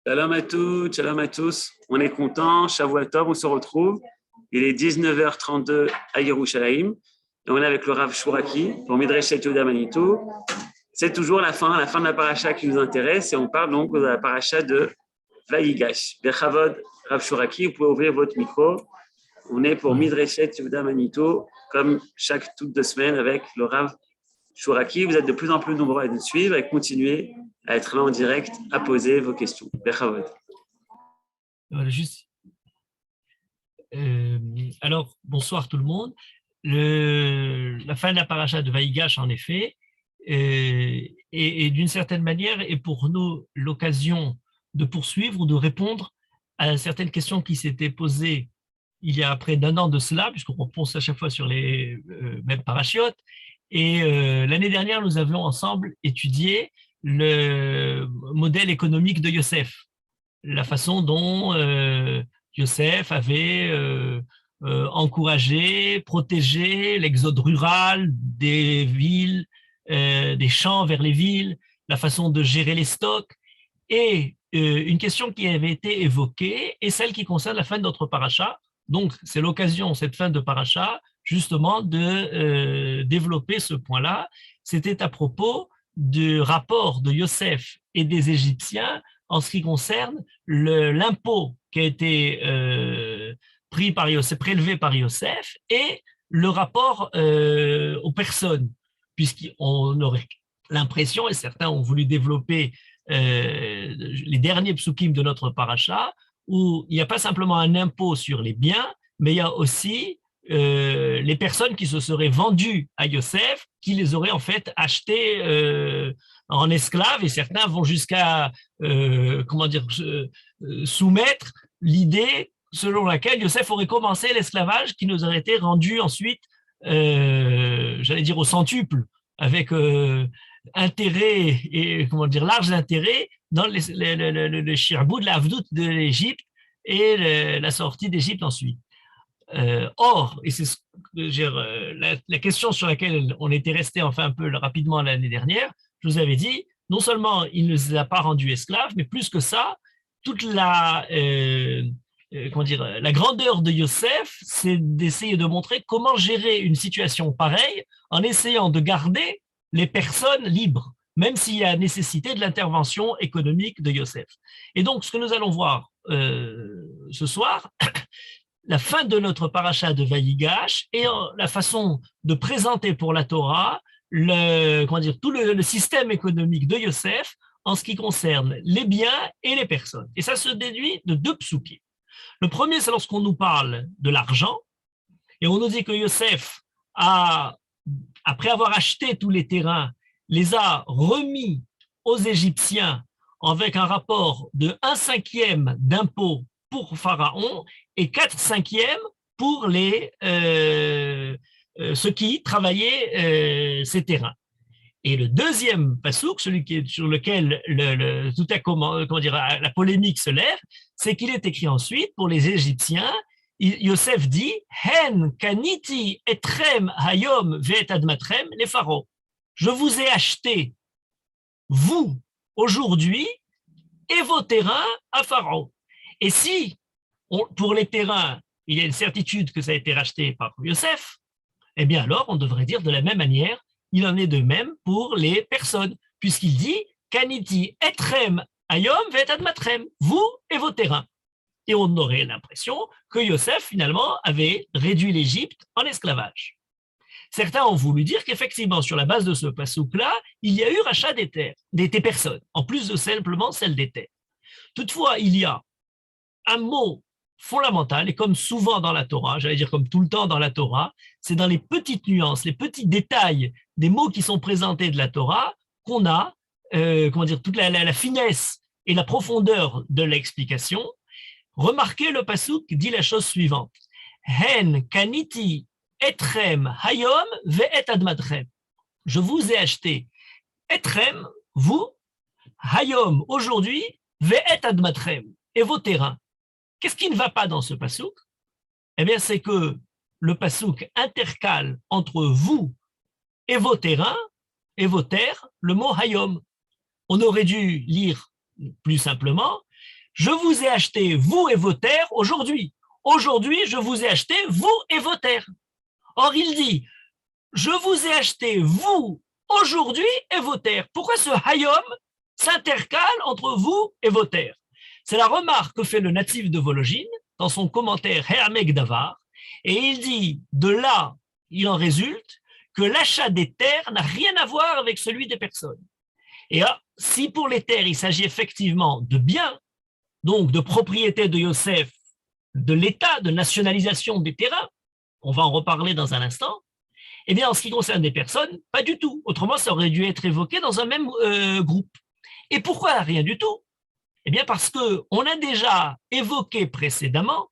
Shalom à tous. On est content, Shavuot Tov, on se retrouve. Il est 19h32 à Yerushalayim. Et on est avec le Rav Shuraki pour Midreshet Yehuda Manitou. C'est toujours la fin de la paracha qui nous intéresse et on parle donc de la paracha de Vayigash. Bechavod, Rav Shuraki, vous pouvez ouvrir votre micro. On est pour Midreshet Yehuda Manitou, comme toutes 2 semaines avec le Rav Shuraki. Vous êtes de plus en plus nombreux à nous suivre et continuez à être là en direct, à poser vos questions. Bechavod. Voilà, juste. Alors, bonsoir tout le monde. La fin de la paracha de Vayigash, en effet, et d'une certaine manière, est pour nous l'occasion de poursuivre ou de répondre à certaines questions qui s'étaient posées il y a près d'1 an de cela, puisqu'on repose à chaque fois sur les mêmes parachiotes. Et l'année dernière, nous avions ensemble étudié le modèle économique de Yosef, la façon dont Yosef avait encouragé, protégé l'exode rural des villes, des champs vers les villes, la façon de gérer les stocks. Et une question qui avait été évoquée est celle qui concerne la fin de notre paracha. Donc, c'est l'occasion, cette fin de paracha, justement, de développer ce point-là. C'était à propos du rapport de Yosef et des Égyptiens en ce qui concerne l'impôt qui a été pris par Yosef, prélevé par Yosef, et le rapport aux personnes, puisqu'on aurait l'impression, et certains ont voulu développer les derniers psukim de notre paracha, où il n'y a pas simplement un impôt sur les biens, mais il y a aussi les personnes qui se seraient vendues à Yosef, qui les auraient en fait achetées en esclaves, et certains vont jusqu'à soumettre l'idée selon laquelle Yosef aurait commencé l'esclavage qui nous aurait été rendu ensuite, j'allais dire au centuple, avec intérêt et large intérêt dans le shirbou de la avdout de l'Égypte et la sortie d'Égypte ensuite. Or, et c'est la question sur laquelle on était resté enfin un peu rapidement l'année dernière, je vous avais dit, non seulement il ne les a pas rendus esclaves, mais plus que ça, toute la grandeur de Yosef, c'est d'essayer de montrer comment gérer une situation pareille en essayant de garder les personnes libres, même s'il y a nécessité de l'intervention économique de Yosef. Et donc, ce que nous allons voir ce soir, la fin de notre paracha de Vayigash et la façon de présenter pour la Torah tout le système économique de Yosef en ce qui concerne les biens et les personnes. Et ça se déduit de 2 psukim. Le premier, c'est lorsqu'on nous parle de l'argent, et on nous dit que Yosef, après avoir acheté tous les terrains, les a remis aux Égyptiens avec un rapport de 1/5 d'impôt pour Pharaon et 4/5 pour ceux qui travaillaient ces terrains. Et le deuxième pasouk, celui sur lequel la polémique se lève, c'est qu'il est écrit ensuite pour les Égyptiens. Yosef dit Hen kaniti etrem hayom ve'et admatrem les pharaons. Je vous ai acheté, vous, aujourd'hui, et vos terrains à Pharaon. Et si, pour les terrains, il y a une certitude que ça a été racheté par Yosef, eh bien alors, on devrait dire de la même manière, il en est de même pour les personnes, puisqu'il dit Kaniti etrem hayom ve'et admatrem, vous et vos terrains. Et on aurait l'impression que Yosef, finalement, avait réduit l'Égypte en esclavage. Certains ont voulu dire qu'effectivement, sur la base de ce pasouk-là, il y a eu rachat des terres, des personnes, en plus de simplement celle des terres. Toutefois, il y a un mot fondamental, et comme souvent dans la Torah, j'allais dire comme tout le temps dans la Torah, c'est dans les petites nuances, les petits détails des mots qui sont présentés de la Torah qu'on a, toute la finesse et la profondeur de l'explication. Remarquez, le pasouk dit la chose suivante. Hen kaniti etrem hayom ve'et admatrem. Je vous ai acheté etrem, vous, hayom, aujourd'hui, ve'et admatrem, et vos terrains. Qu'est-ce qui ne va pas dans ce pasouk? Eh bien, c'est que le pasouk intercale entre vous et vos terrains et vos terres le mot hayom. On aurait dû lire plus simplement je vous ai acheté, vous et vos terres, aujourd'hui. Aujourd'hui, je vous ai acheté, vous et vos terres. Or, il dit, je vous ai acheté, vous, aujourd'hui et vos terres. Pourquoi ce hayom s'intercale entre vous et vos terres? C'est la remarque que fait le natif de Vologine dans son commentaire Hermeg Davar, et il dit, de là, il en résulte que l'achat des terres n'a rien à voir avec celui des personnes. Et si pour les terres, il s'agit effectivement de biens, donc de propriété de Yosef, de l'État, de nationalisation des terrains, on va en reparler dans un instant, eh bien, en ce qui concerne des personnes, pas du tout. Autrement, ça aurait dû être évoqué dans un même groupe. Et pourquoi rien du tout? Eh bien, parce qu'on a déjà évoqué précédemment,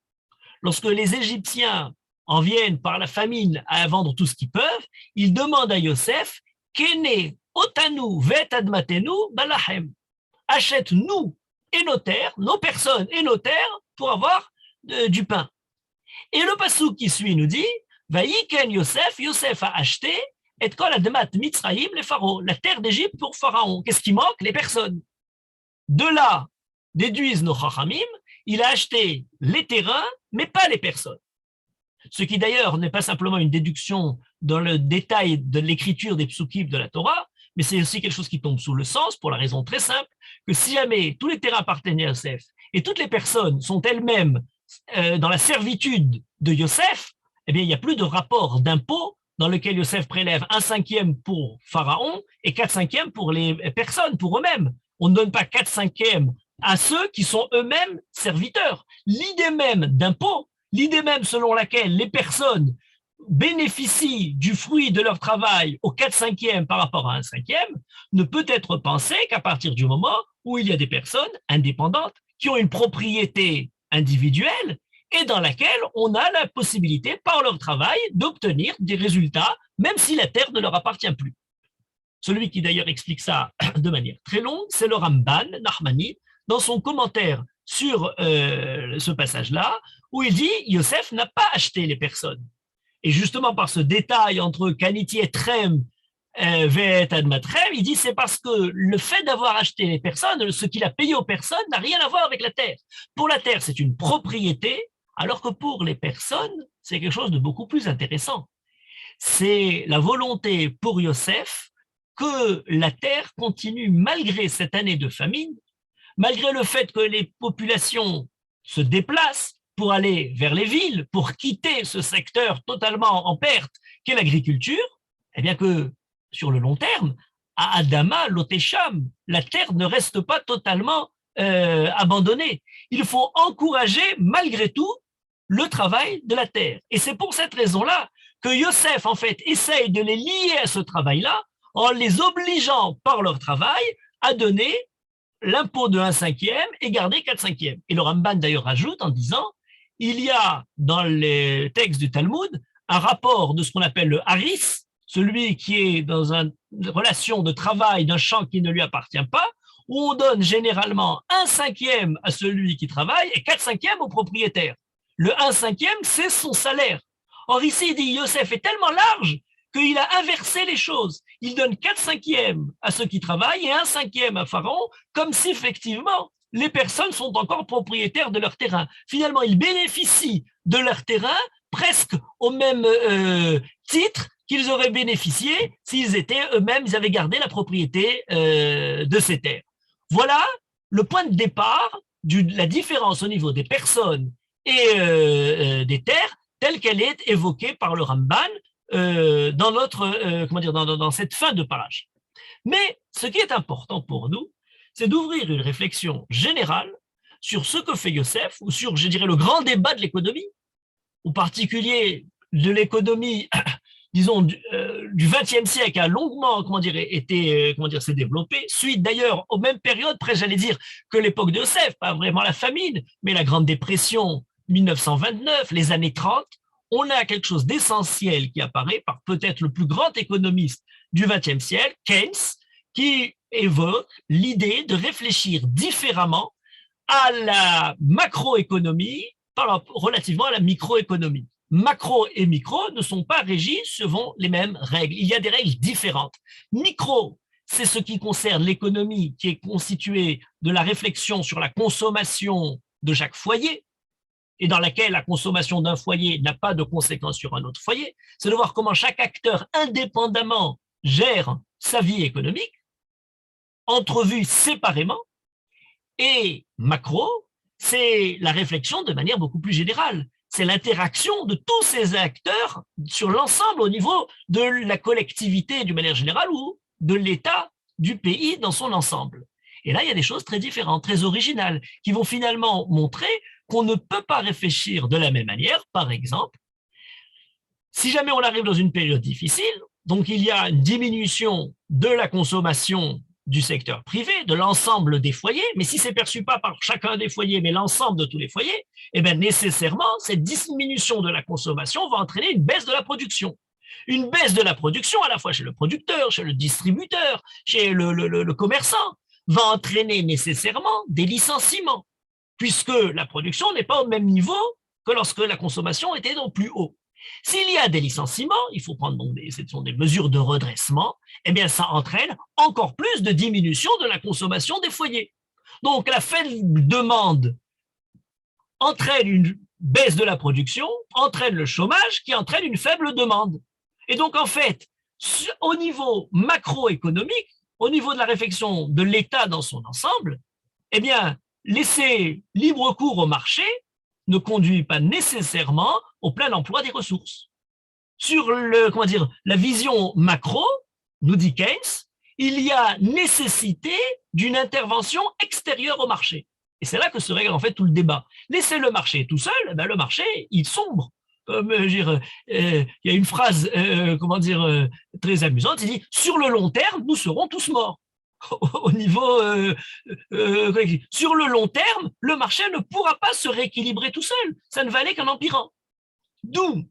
lorsque les Égyptiens en viennent par la famine à vendre tout ce qu'ils peuvent, ils demandent à Yosef, Kene otanu vet admatenu balahem. Achète-nous et nos terres, nos personnes et nos terres pour avoir du pain. Et le passouk qui suit nous dit, Vaïken Yosef, Yosef a acheté et kol admat Mitzraïm les pharaons, la terre d'Égypte pour Pharaon. Qu'est-ce qui manque? Les personnes. De là, déduisent nos chachamim, il a acheté les terrains, mais pas les personnes. Ce qui d'ailleurs n'est pas simplement une déduction dans le détail de l'écriture des psukim de la Torah, mais c'est aussi quelque chose qui tombe sous le sens pour la raison très simple que si jamais tous les terrains appartenaient à Yosef et toutes les personnes sont elles-mêmes dans la servitude de Yosef, eh bien il n'y a plus de rapport d'impôt dans lequel Yosef prélève 1/5 pour Pharaon et 4/5 pour les personnes, pour eux-mêmes. On ne donne pas 4/5 à ceux qui sont eux-mêmes serviteurs. L'idée même d'impôt, l'idée même selon laquelle les personnes bénéficient du fruit de leur travail au 4/5 par rapport à 1/5, ne peut être pensée qu'à partir du moment où il y a des personnes indépendantes qui ont une propriété individuelle et dans laquelle on a la possibilité, par leur travail, d'obtenir des résultats, même si la terre ne leur appartient plus. Celui qui d'ailleurs explique ça de manière très longue, c'est le Ramban, Nachmani, dans son commentaire sur ce passage-là, où il dit « Yosef n'a pas acheté les personnes ». Et justement, par ce détail entre Kaniti et Trem, Vet Admatrem, il dit c'est parce que le fait d'avoir acheté les personnes, ce qu'il a payé aux personnes n'a rien à voir avec la terre. Pour la terre, c'est une propriété, alors que pour les personnes, c'est quelque chose de beaucoup plus intéressant. C'est la volonté pour Yosef que la terre continue, malgré cette année de famine, malgré le fait que les populations se déplacent pour aller vers les villes, pour quitter ce secteur totalement en perte qu'est l'agriculture, eh bien que sur le long terme, à Adama, Lotesham, la terre ne reste pas totalement abandonnée. Il faut encourager malgré tout le travail de la terre. Et c'est pour cette raison-là que Yosef, en fait, essaye de les lier à ce travail-là en les obligeant par leur travail à donner l'impôt de 1/5 et garder 4/5. Et le Ramban d'ailleurs ajoute en disant, il y a dans les textes du Talmud un rapport de ce qu'on appelle le haris, celui qui est dans une relation de travail d'un champ qui ne lui appartient pas, où on donne généralement 1/5 à celui qui travaille et 4/5 au propriétaire. Le 1/5, c'est son salaire. Or ici, il dit, Yosef est tellement large qu'il a inversé les choses. Il donne 4/5 à ceux qui travaillent et 1/5 à Pharaon, comme si effectivement les personnes sont encore propriétaires de leur terrain. Finalement, ils bénéficient de leur terrain presque au même titre qu'ils auraient bénéficié s'ils étaient eux-mêmes, ils avaient gardé la propriété de ces terres. Voilà le point de départ de la différence au niveau des personnes et des terres telle qu'elle est évoquée par le Ramban dans notre, dans cette fin de page. Mais ce qui est important pour nous, c'est d'ouvrir une réflexion générale sur ce que fait Yosef, ou sur, je dirais, le grand débat de l'économie, en particulier de l'économie, disons, du XXe siècle a longuement, s'est développé, suite d'ailleurs aux mêmes périodes, après j'allais dire que l'époque de Yosef, pas vraiment la famine, mais la Grande Dépression 1929, les années 30, on a quelque chose d'essentiel qui apparaît par peut-être le plus grand économiste du XXe siècle, Keynes, qui évoque l'idée de réfléchir différemment à la macroéconomie relativement à la microéconomie. Macro et micro ne sont pas régis selon les mêmes règles. Il y a des règles différentes. Micro, c'est ce qui concerne l'économie qui est constituée de la réflexion sur la consommation de chaque foyer, et dans laquelle la consommation d'un foyer n'a pas de conséquences sur un autre foyer, c'est de voir comment chaque acteur indépendamment gère sa vie économique, entrevue séparément, et macro, c'est la réflexion de manière beaucoup plus générale. C'est l'interaction de tous ces acteurs sur l'ensemble au niveau de la collectivité d'une manière générale ou de l'État du pays dans son ensemble. Et là, il y a des choses très différentes, très originales, qui vont finalement montrer qu'on ne peut pas réfléchir de la même manière. Par exemple, si jamais on arrive dans une période difficile, donc il y a une diminution de la consommation du secteur privé, de l'ensemble des foyers, mais si c'est perçu pas par chacun des foyers, mais l'ensemble de tous les foyers, eh bien nécessairement, cette diminution de la consommation va entraîner une baisse de la production. Une baisse de la production, à la fois chez le producteur, chez le distributeur, chez le commerçant, va entraîner nécessairement des licenciements, puisque la production n'est pas au même niveau que lorsque la consommation était au plus haut. S'il y a des licenciements, il faut prendre donc ce sont des mesures de redressement, eh bien ça entraîne encore plus de diminution de la consommation des foyers. Donc la faible demande entraîne une baisse de la production, entraîne le chômage qui entraîne une faible demande. Et donc en fait, au niveau macroéconomique, au niveau de la réflexion de l'État dans son ensemble, eh bien laisser libre cours au marché ne conduit pas nécessairement au plein emploi des ressources. Sur la vision macro, nous dit Keynes, il y a nécessité d'une intervention extérieure au marché. Et c'est là que se règle en fait tout le débat. Laisser le marché tout seul, ben le marché, il sombre. Il y a une phrase très amusante, il dit « Sur le long terme, nous serons tous morts ». Au niveau sur le long terme, le marché ne pourra pas se rééquilibrer tout seul. Ça ne va aller qu'en empirant. D'où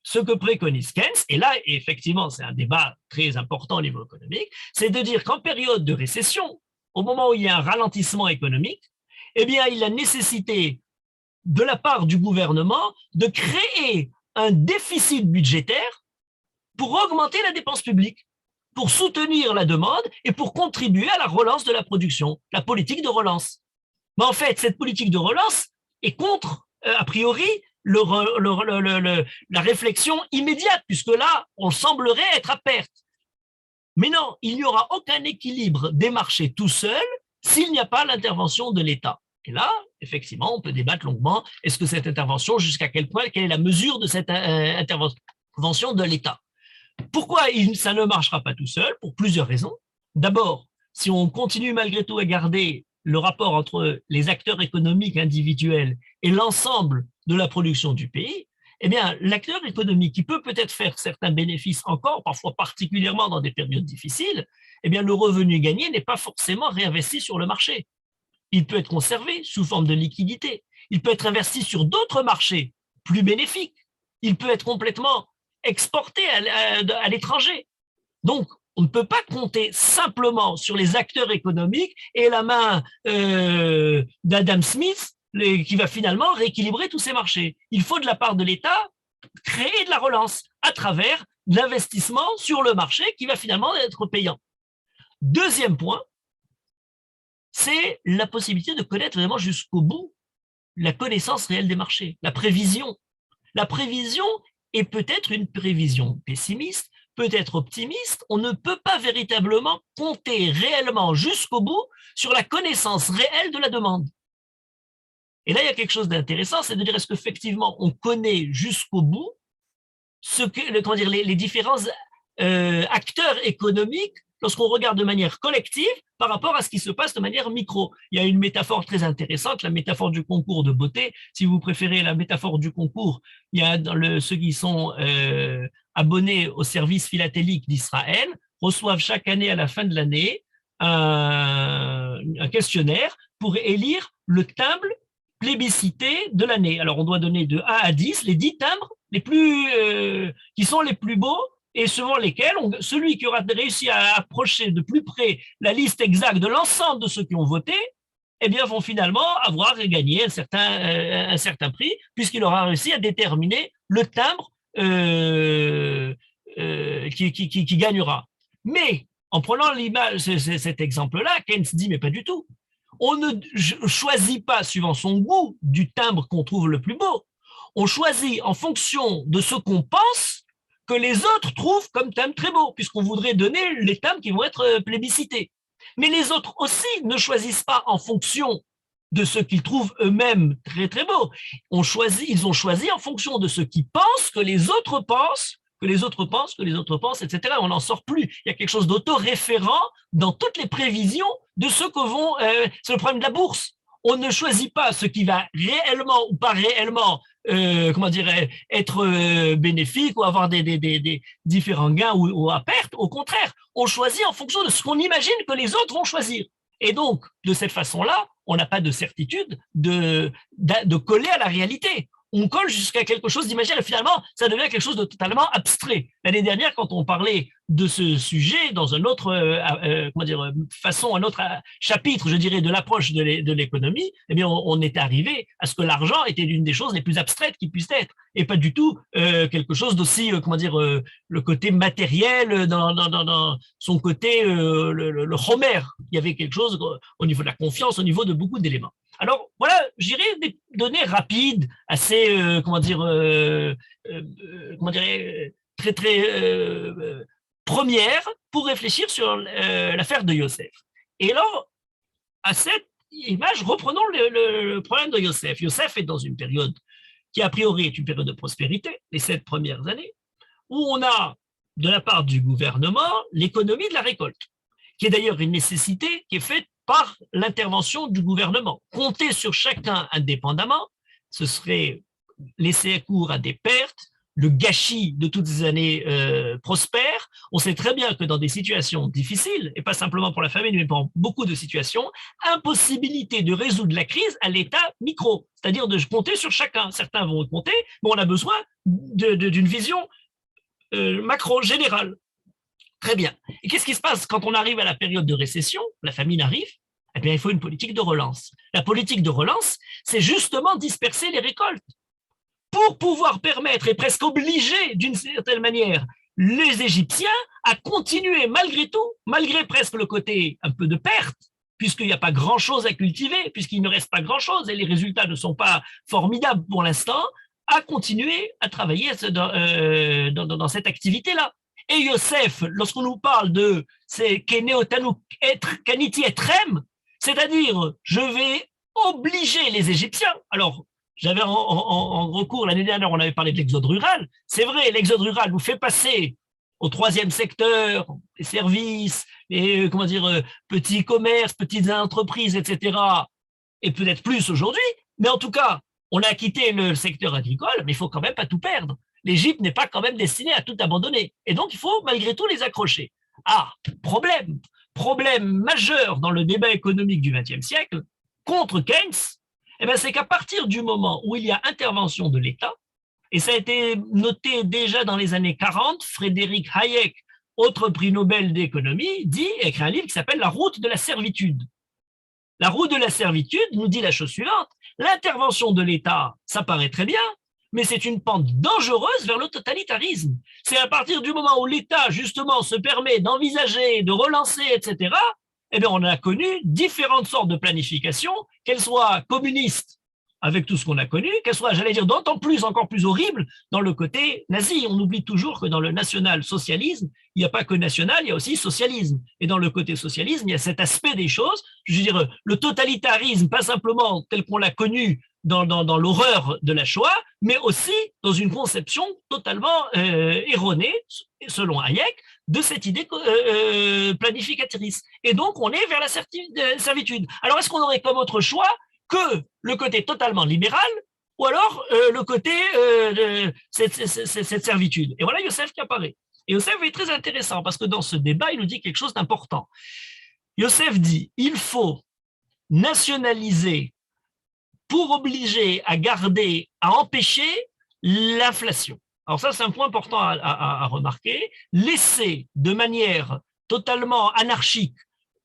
ce que préconise Keynes, et là, effectivement, c'est un débat très important au niveau économique, c'est de dire qu'en période de récession, au moment où il y a un ralentissement économique, eh bien, il y a nécessité de la part du gouvernement de créer un déficit budgétaire pour augmenter la dépense publique, pour soutenir la demande et pour contribuer à la relance de la production, la politique de relance. Mais en fait, cette politique de relance est contre, a priori, la réflexion immédiate, puisque là, on semblerait être à perte. Mais non, il n'y aura aucun équilibre des marchés tout seul s'il n'y a pas l'intervention de l'État. Et là, effectivement, on peut débattre longuement, est-ce que cette intervention, jusqu'à quel point, quelle est la mesure de cette intervention de l'État? Pourquoi ça ne marchera pas tout seul? Pour plusieurs raisons. D'abord, si on continue malgré tout à garder le rapport entre les acteurs économiques individuels et l'ensemble de la production du pays, eh bien, l'acteur économique qui peut peut-être faire certains bénéfices encore, parfois particulièrement dans des périodes difficiles, eh bien, le revenu gagné n'est pas forcément réinvesti sur le marché. Il peut être conservé sous forme de liquidité. Il peut être investi sur d'autres marchés plus bénéfiques. Il peut être complètement exporté à l'étranger. Donc, on ne peut pas compter simplement sur les acteurs économiques et la main d'Adam Smith qui va finalement rééquilibrer tous ces marchés. Il faut de la part de l'État créer de la relance à travers l'investissement sur le marché qui va finalement être payant. Deuxième point, c'est la possibilité de connaître vraiment jusqu'au bout la connaissance réelle des marchés, la prévision. La prévision est peut-être une prévision pessimiste, peut-être optimiste, on ne peut pas véritablement compter réellement jusqu'au bout sur la connaissance réelle de la demande. Et là, il y a quelque chose d'intéressant, c'est de dire est-ce qu'effectivement on connaît jusqu'au bout ce que, les différents acteurs économiques lorsqu'on regarde de manière collective par rapport à ce qui se passe de manière micro. Il y a une métaphore très intéressante, la métaphore du concours de beauté. Si vous préférez la métaphore du concours, il y a ceux qui sont abonnés au service philatélique d'Israël reçoivent chaque année à la fin de l'année un questionnaire pour élire le timbre plébiscité de l'année. Alors, on doit donner de 1 à 10 les 10 timbres qui sont les plus beaux et selon lesquels celui qui aura réussi à approcher de plus près la liste exacte de l'ensemble de ceux qui ont voté, eh bien, vont finalement avoir gagné un certain prix, puisqu'il aura réussi à déterminer le timbre qui gagnera. Mais en prenant l'image, cet exemple-là, Keynes dit, mais pas du tout. On ne choisit pas, suivant son goût, du timbre qu'on trouve le plus beau. On choisit en fonction de ce qu'on pense que les autres trouvent comme timbre très beau, puisqu'on voudrait donner les timbres qui vont être plébiscités. Mais les autres aussi ne choisissent pas en fonction de ce qu'ils trouvent eux-mêmes très très beau. Ils ont choisi en fonction de ce qu'ils pensent, que les autres pensent, que les autres pensent, que les autres pensent, etc. On n'en sort plus. Il y a quelque chose d'auto-référent dans toutes les prévisions de ce que vont... c'est le problème de la bourse. On ne choisit pas ce qui va réellement ou pas réellement être bénéfique ou avoir des différents gains ou à perte. Au contraire, on choisit en fonction de ce qu'on imagine que les autres vont choisir. Et donc, de cette façon-là, on n'a pas de certitude de coller à la réalité. On colle jusqu'à quelque chose d'imaginaire et finalement, ça devient quelque chose de totalement abstrait. L'année dernière, quand on parlait de ce sujet dans un autre façon, un autre chapitre, je dirais, de l'approche de l'économie, eh bien, on était arrivé à ce que l'argent était l'une des choses les plus abstraites qui puissent être et pas du tout quelque chose d'aussi, le côté matériel dans son côté, le Homer. Il y avait quelque chose au niveau de la confiance, au niveau de beaucoup d'éléments. Alors, voilà, je dirais des données rapides, assez, très, très premières pour réfléchir sur l'affaire de Yosef. Et alors, à cette image, reprenons le problème de Yosef. Yosef est dans une période qui, a priori, est une période de prospérité, les 7 premières années, où on a, de la part du gouvernement, l'économie de la récolte, qui est d'ailleurs une nécessité qui est faite par l'intervention du gouvernement. Compter sur chacun indépendamment, ce serait laisser cours à des pertes, le gâchis de toutes ces années prospères. On sait très bien que dans des situations difficiles, et pas simplement pour la famine, mais pour beaucoup de situations, impossibilité de résoudre la crise à l'état micro, c'est-à-dire de compter sur chacun. Certains vont compter, mais on a besoin d'une vision macro, générale. Très bien. Et qu'est-ce qui se passe quand on arrive à la période de récession, la famine arrive, eh bien, il faut une politique de relance. La politique de relance, c'est justement disperser les récoltes pour pouvoir permettre et presque obliger, d'une certaine manière, les Égyptiens à continuer malgré tout, malgré presque le côté un peu de perte, puisqu'il n'y a pas grand-chose à cultiver, puisqu'il ne reste pas grand-chose et les résultats ne sont pas formidables pour l'instant, à continuer à travailler dans cette activité-là. Et Yosef, lorsqu'on nous parle de c'est Kaniti etrem, c'est-à-dire je vais obliger les Égyptiens. Alors, j'avais en recours l'année dernière, on avait parlé de l'exode rural. C'est vrai, l'exode rural nous fait passer au 3e secteur, les services, les petits commerces, petites entreprises, etc. Et peut-être plus aujourd'hui. Mais en tout cas, on a quitté le secteur agricole, mais il faut quand même pas tout perdre. L'Égypte n'est pas quand même destinée à tout abandonner. Et donc, il faut malgré tout les accrocher. Ah, problème majeur dans le débat économique du XXe siècle, contre Keynes, eh bien, c'est qu'à partir du moment où il y a intervention de l'État, et ça a été noté déjà dans les années 40, Frédéric Hayek, autre prix Nobel d'économie, écrit un livre qui s'appelle « La route de la servitude ». La route de la servitude nous dit la chose suivante, l'intervention de l'État, ça paraît très bien, mais c'est une pente dangereuse vers le totalitarisme. C'est à partir du moment où l'État, justement, se permet d'envisager, de relancer, etc., eh bien, on a connu différentes sortes de planification, qu'elles soient communistes, avec tout ce qu'on a connu, qu'elles soient, j'allais dire, d'autant plus, encore plus horribles, dans le côté nazi. On oublie toujours que dans le national-socialisme, il n'y a pas que national, il y a aussi socialisme. Et dans le côté socialisme, il y a cet aspect des choses, je veux dire, le totalitarisme, pas simplement tel qu'on l'a connu dans l'horreur de la Shoah, mais aussi dans une conception totalement erronée, selon Hayek, de cette idée planificatrice. Et donc, on est vers la servitude. Alors, est-ce qu'on aurait comme autre choix que le côté totalement libéral ou alors le côté cette servitude? Et voilà Yosef qui apparaît. Et Yosef est très intéressant parce que dans ce débat, il nous dit quelque chose d'important. Yosef dit, il faut nationaliser pour obliger à garder, à empêcher l'inflation. Alors ça, c'est un point important à remarquer. Laisser de manière totalement anarchique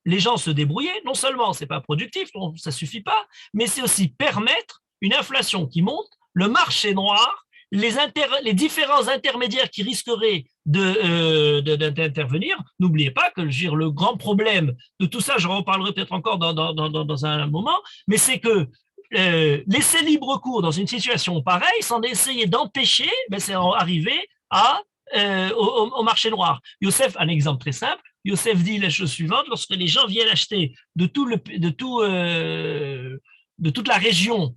les gens se débrouiller, non seulement c'est pas productif, ça suffit pas, mais c'est aussi permettre une inflation qui monte, le marché noir, les différents intermédiaires qui risqueraient d'intervenir. N'oubliez pas que le grand problème de tout ça, je reparlerai peut-être encore dans un moment, mais c'est que laisser libre cours dans une situation pareille, sans essayer d'empêcher, c'est arriver au marché noir. Youssef, un exemple très simple, Youssef dit la chose suivante: lorsque les gens viennent acheter de toute la région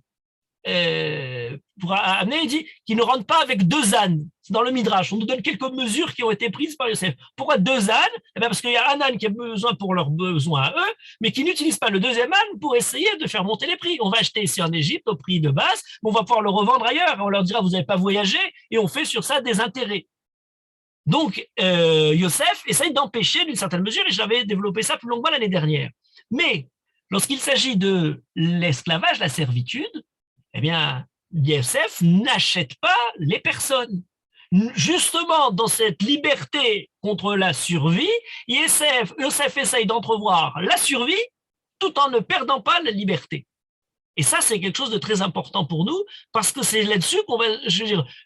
pour amener, il dit qu'ils ne rentrent pas avec 2 ânes. C'est dans le Midrash. On nous donne quelques mesures qui ont été prises par Youssef. Pourquoi 2 ânes? Parce qu'il y a un âne qui a besoin pour leurs besoins à eux, mais qui n'utilise pas le deuxième âne pour essayer de faire monter les prix. On va acheter ici en Égypte au prix de base, mais on va pouvoir le revendre ailleurs. On leur dira: vous n'avez pas voyagé, et on fait sur ça des intérêts. Donc, Youssef essaye d'empêcher d'une certaine mesure, et j'avais développé ça plus longuement l'année dernière. Mais lorsqu'il s'agit de l'esclavage, la servitude, eh bien, Youssef n'achète pas les personnes. Justement, dans cette liberté contre la survie, Youssef essaye d'entrevoir la survie tout en ne perdant pas la liberté. Et ça, c'est quelque chose de très important pour nous, parce que c'est là-dessus qu'on va,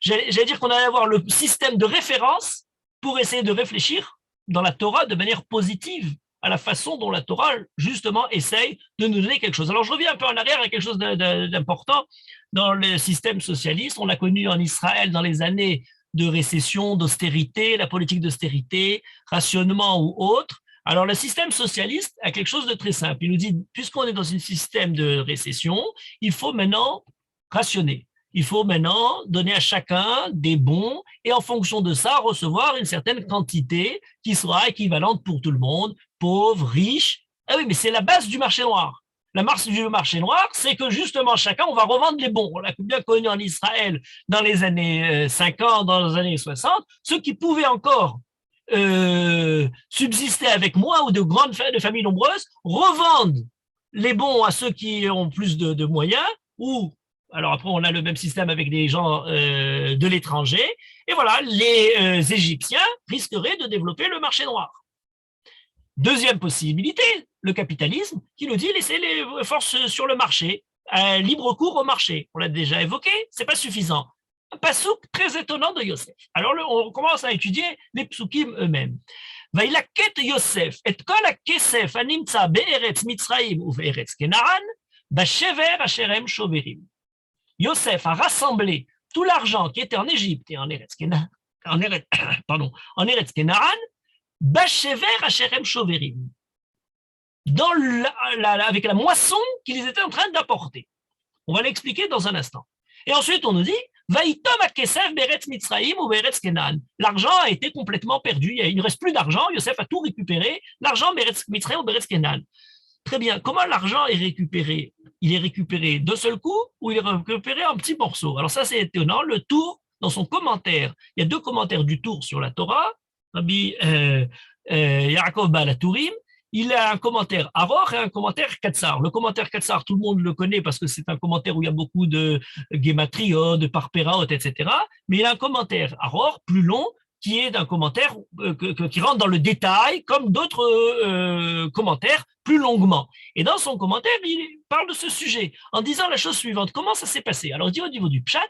j'allais dire qu'on allait avoir le système de référence pour essayer de réfléchir dans la Torah de manière positive à la façon dont la Torah, justement, essaye de nous donner quelque chose. Alors, je reviens un peu en arrière à quelque chose d'important. Dans le système socialiste, on l'a connu en Israël dans les années de récession, d'austérité, la politique d'austérité, rationnement ou autre. Alors, le système socialiste a quelque chose de très simple. Il nous dit, puisqu'on est dans un système de récession, il faut maintenant rationner. Il faut maintenant donner à chacun des bons et en fonction de ça, recevoir une certaine quantité qui sera équivalente pour tout le monde, pauvres, riches. Ah oui, mais c'est la base du marché noir. La base du marché noir, c'est que justement, chacun, on va revendre les bons. On l'a bien connu en Israël dans les années 50, dans les années 60. Ceux qui pouvaient encore subsister avec moins ou de familles nombreuses revendent les bons à ceux qui ont plus de moyens, ou alors après on a le même système avec des gens de l'étranger, et voilà, les Égyptiens risqueraient de développer le marché noir. Deuxième possibilité, le capitalisme, qui nous dit laisser les forces sur le marché, libre cours au marché. On l'a déjà évoqué, c'est pas suffisant. Un pasouk très étonnant de Yosef. Alors, on commence à étudier les psukim eux-mêmes. Vailaket Yosef et kol hakesef hanimtza be'eretz Mitzrayim u'be'eretz Kenaan b'shever asherem shoverim. Yosef a rassemblé tout l'argent qui était en Égypte et en Eretz Kenaan, en Eretz Kenaan, b'shever asherem shoverim, avec la moisson qu'ils étaient en train d'apporter. On va l'expliquer dans un instant. Et ensuite, on nous dit, l'argent a été complètement perdu, il ne reste plus d'argent, Yosef a tout récupéré, l'argent Mitzrayim ou Beretz Kenan. Très bien, comment l'argent est récupéré? Il est récupéré d'un seul coup ou il est récupéré en petits morceaux? Alors ça, c'est étonnant. Le Tour, dans son commentaire, il y a 2 commentaires du Tour sur la Torah, Rabbi Yaakov Baal HaTurim. Il a un commentaire Aror et un commentaire Katsar. Le commentaire Katsar, tout le monde le connaît parce que c'est un commentaire où il y a beaucoup de gématriot, de parpéraot, etc. Mais il a un commentaire Aror plus long qui est un commentaire qui rentre dans le détail comme d'autres commentaires plus longuement. Et dans son commentaire, il parle de ce sujet en disant la chose suivante. Comment ça s'est passé? Alors, il dit au niveau du Pshat,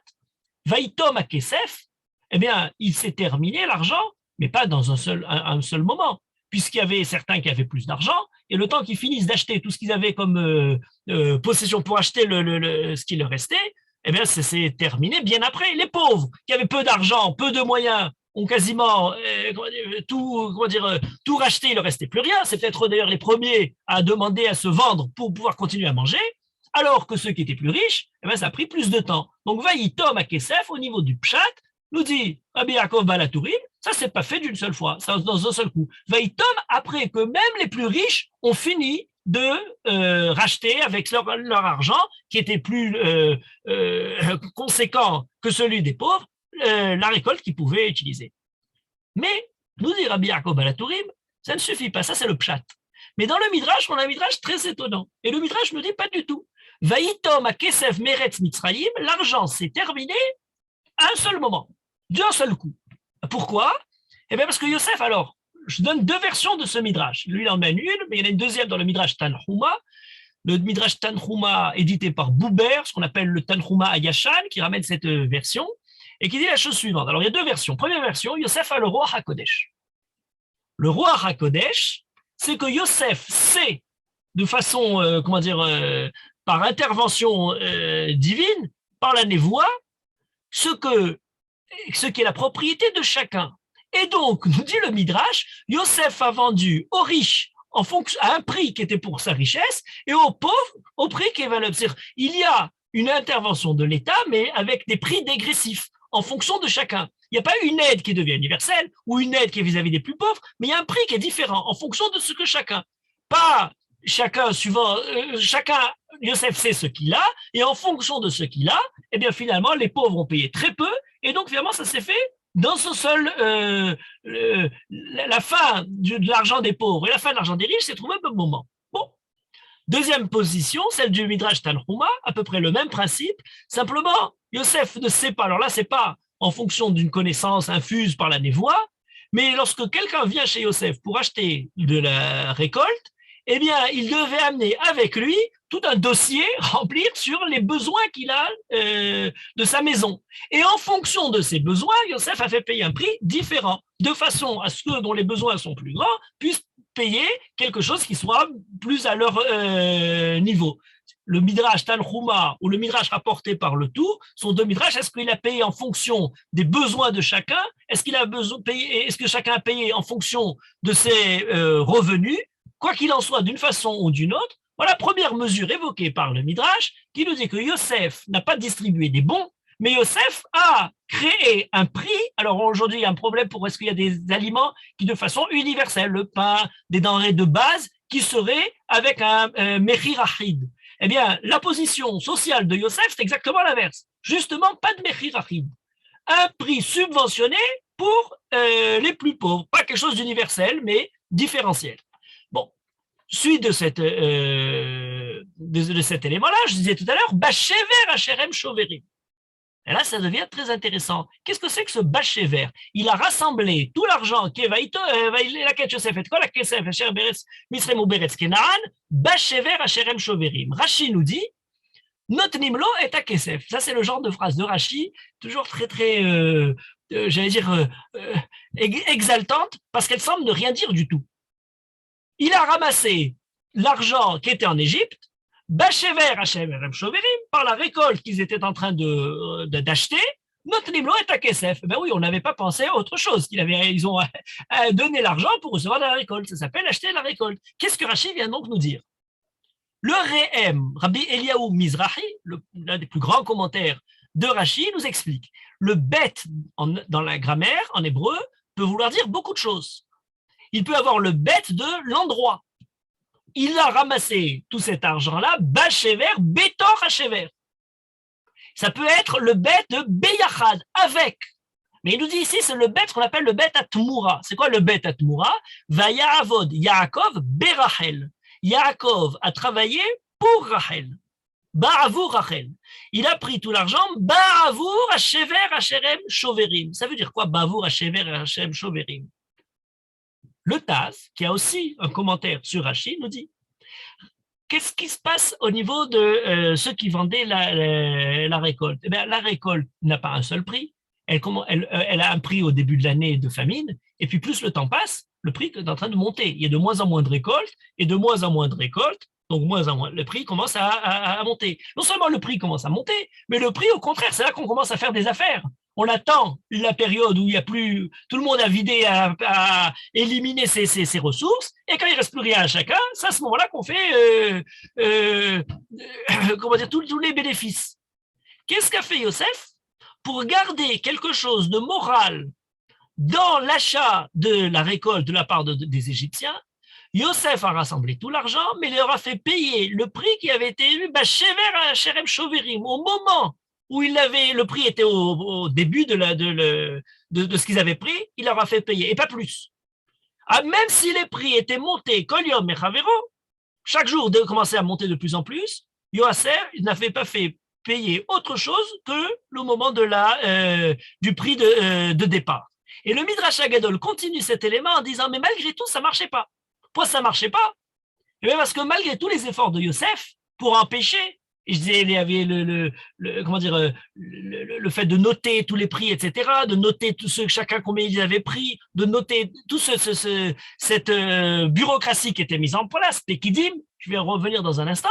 Vaïtom à Kesef, eh bien, il s'est terminé l'argent, mais pas dans un seul moment, puisqu'il y avait certains qui avaient plus d'argent, et le temps qu'ils finissent d'acheter tout ce qu'ils avaient comme possession pour acheter ce qui leur restait, eh bien, ça s'est terminé bien après. Les pauvres, qui avaient peu d'argent, peu de moyens, ont quasiment tout racheté, il ne leur restait plus rien. C'est peut-être d'ailleurs les premiers à demander à se vendre pour pouvoir continuer à manger, alors que ceux qui étaient plus riches, eh bien, ça a pris plus de temps. Donc, Vaïtom à Kesef, au niveau du Pshat, nous dit Rabbi Yaakov Baal HaTurim, ça c'est pas fait d'une seule fois, ça dans un seul coup. Vaïtom, après que même les plus riches ont fini de racheter avec leur argent, qui était plus conséquent que celui des pauvres, la récolte qu'ils pouvaient utiliser. Mais, nous dit Rabbi Yaakov Baal HaTurim, ça ne suffit pas, ça c'est le pshat. Mais dans le Midrash, on a un Midrash très étonnant. Et le Midrash ne dit pas du tout. Vaïtom à Kesef Meretz Mitzrayim, l'argent s'est terminé à un seul moment, d'un seul coup. Pourquoi? Eh bien parce que Yosef, alors, je donne 2 versions de ce Midrash. Lui, il en mène une, mais il y en a une deuxième dans le Midrash Tanhuma. Le Midrash Tanhuma, édité par Bouber, ce qu'on appelle le Tanhuma Ayashan, qui ramène cette version. et qui dit la chose suivante. Alors, il y a deux versions. Première version, Yosef a le roi HaKodesh. Le roi HaKodesh, c'est que Yosef sait, de façon, par intervention divine, par la névoie, ce qui est la propriété de chacun. Et donc, nous dit le Midrash, Yosef a vendu aux riches à un prix qui était pour sa richesse et aux pauvres au prix qui est valable. C'est-à-dire, il y a une intervention de l'État, mais avec des prix dégressifs en fonction de chacun. Il n'y a pas une aide qui devient universelle ou une aide qui est vis-à-vis des plus pauvres, mais il y a un prix qui est différent en fonction de ce que chacun. Pas chacun suivant, Yosef sait ce qu'il a, et en fonction de ce qu'il a, eh bien finalement, les pauvres ont payé très peu, et donc finalement, ça s'est fait dans ce seul, la fin de l'argent des pauvres et la fin de l'argent des riches s'est trouvée au même moment. Bon. Deuxième position, celle du Midrash Tanhuma, à peu près le même principe, simplement, Yosef ne sait pas, alors là, c'est pas en fonction d'une connaissance infuse par la névoie, mais lorsque quelqu'un vient chez Yosef pour acheter de la récolte, eh bien, il devait amener avec lui tout un dossier remplir sur les besoins qu'il a de sa maison. Et en fonction de ses besoins, Yosef a fait payer un prix différent, de façon à ce que dont les besoins sont plus grands puissent payer quelque chose qui soit plus à leur niveau. Le Midrash Tanhuma ou le Midrash rapporté par le tout sont deux Midrash. Est-ce qu'il a payé en fonction des besoins de chacun? Est-ce que chacun a payé en fonction de ses revenus? Quoi qu'il en soit, d'une façon ou d'une autre, voilà la première mesure évoquée par le Midrash qui nous dit que Yosef n'a pas distribué des bons, mais Yosef a créé un prix. Alors aujourd'hui, il y a un problème pour est-ce qu'il y a des aliments qui de façon universelle, le pain, des denrées de base, qui seraient avec un Mechir Achid. Eh bien, la position sociale de Yosef, c'est exactement l'inverse. Justement, pas de Mechir Achid. Un prix subventionné pour les plus pauvres. Pas quelque chose d'universel, mais différentiel. Bon, suite de cet élément-là, je disais tout à l'heure, Bachever Hacherem Shoverim. Et là, ça devient très intéressant. Qu'est-ce que c'est que ce Bachever? Il a rassemblé tout l'argent qui est la Yosef et la Kesef, Hacher Beretz, Misrem ou Beretz Kenaan, Bachever Hacherem Shoverim. Rashi nous dit, Notnimlo et à Kesef. Ça, c'est le genre de phrase de Rashi, toujours très, très, j'allais dire, exaltante, parce qu'elle semble ne rien dire du tout. Il a ramassé l'argent qui était en Égypte, Bachever Hashem Shoverim, par la récolte qu'ils étaient en train d'acheter, notre Nimlo est à Kesef. Ben oui, on n'avait pas pensé à autre chose. Ils ont donné l'argent pour recevoir de la récolte. Ça s'appelle acheter la récolte. Qu'est-ce que Rashi vient donc nous dire? Le Re'em, Rabbi Eliaou Mizrahi, l'un des plus grands commentaires de Rashi, nous explique. Le bet, dans la grammaire, en hébreu, peut vouloir dire beaucoup de choses. Il peut avoir le bet de l'endroit. Il a ramassé tout cet argent-là, Bachever, Betor Hachever. Ça peut être le bet de Beyachad, avec. Mais il nous dit ici, c'est le bet qu'on appelle le bet Atmoura. C'est quoi le bet Atmoura? Vayavod Yaakov Berachel. Yaakov a travaillé pour Rachel. Ba'avour Rachel. Il a pris tout l'argent, Ba'avour Hachever Hacherem Shoverim. Ça veut dire quoi, Ba'avour Hachever Hacherem Shoverim? Le Taz, qui a aussi un commentaire sur Rashi, nous dit qu'est-ce qui se passe au niveau de ceux qui vendaient la récolte? Eh bien, la récolte n'a pas un seul prix. Elle a un prix au début de l'année de famine, et puis plus le temps passe, le prix est en train de monter. Il y a de moins en moins de récoltes, et de moins en moins de récoltes, donc moins en moins, le prix commence à monter. Non seulement le prix commence à monter, mais le prix, au contraire, c'est là qu'on commence à faire des affaires. On attend la période où il y a plus, tout le monde a vidé, a éliminé ses ressources, et quand il ne reste plus rien à chacun, c'est à ce moment-là qu'on fait tous les bénéfices. Qu'est-ce qu'a fait Yosef pour garder quelque chose de moral dans l'achat de la récolte de la part des Égyptiens? Yosef a rassemblé tout l'argent, mais il leur a fait payer le prix qui avait été élu, Bachever Hacherem Shoverim, au moment où le prix était au début de ce qu'ils avaient pris, il leur a fait payer, et pas plus. Même si les prix étaient montés, Kol Yom Mechavero, chaque jour commençait à monter de plus en plus, Yosef n'avait pas fait payer autre chose que le moment du prix de départ. Et le Midrash Agadol continue cet élément en disant, mais malgré tout, ça ne marchait pas. Pourquoi ça ne marchait pas? Eh bien parce que malgré tous les efforts de Yosef pour empêcher Et je disais, il y avait comment dire, le fait de noter tous les prix, etc., de noter chacun combien ils avaient pris, de noter tout cette bureaucratie qui était mise en place, Pekidim, je vais revenir dans un instant.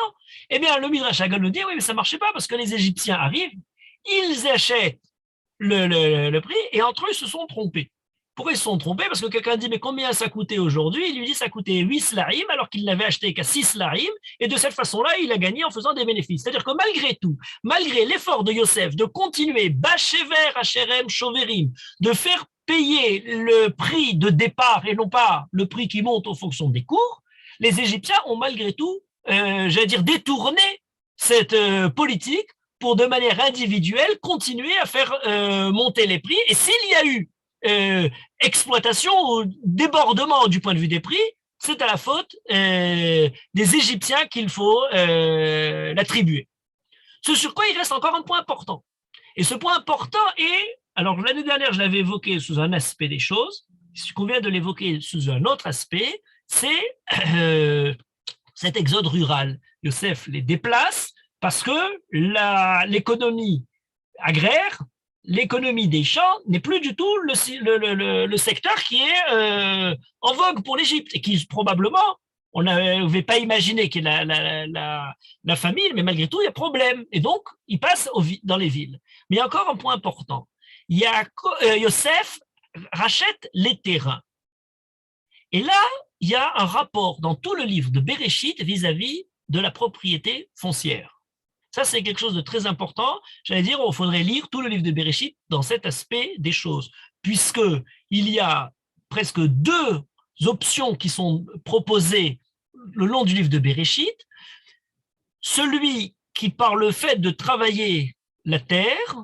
Eh bien, le Midrash Agol nous dit, oui, mais ça marchait pas parce que les Égyptiens arrivent, ils achètent le prix et entre eux, ils se sont trompés. Pourquoi ils se sont trompés? Parce que quelqu'un dit, mais combien ça coûtait aujourd'hui? Il lui dit, ça coûtait 8 slarim, alors qu'il n'avait acheté qu'à 6 slarim, et de cette façon-là, il a gagné en faisant des bénéfices. C'est-à-dire que malgré tout, malgré l'effort de Yosef de continuer, Bachever, Hacherem, Choverim, de faire payer le prix de départ et non pas le prix qui monte en fonction des cours, les Égyptiens ont malgré tout, j'allais dire, détourné cette politique pour de manière individuelle continuer à faire monter les prix. Et s'il y a eu exploitation ou débordement du point de vue des prix, c'est à la faute des Égyptiens qu'il faut l'attribuer. Ce sur quoi il reste encore un point important. Et ce point important est, alors l'année dernière je l'avais évoqué sous un aspect des choses, il convient de l'évoquer sous un autre aspect, c'est cet exode rural. Yosef les déplace parce que l'économie agraire, l'économie des champs n'est plus du tout le secteur qui est en vogue pour l'Égypte et qui probablement, on n'avait pas imaginé qu'il y ait la famine, mais malgré tout, il y a problème. Et donc, il passe dans les villes. Mais il y a encore un point important. Yosef rachète les terrains. Et là, il y a un rapport dans tout le livre de Bereshit vis-à-vis de la propriété foncière. Ça, c'est quelque chose de très important. J'allais dire, il faudrait lire tout le livre de Bereshit dans cet aspect des choses, puisqu'il y a presque 2 options qui sont proposées le long du livre de Bereshit. Celui qui, par le fait de travailler la terre,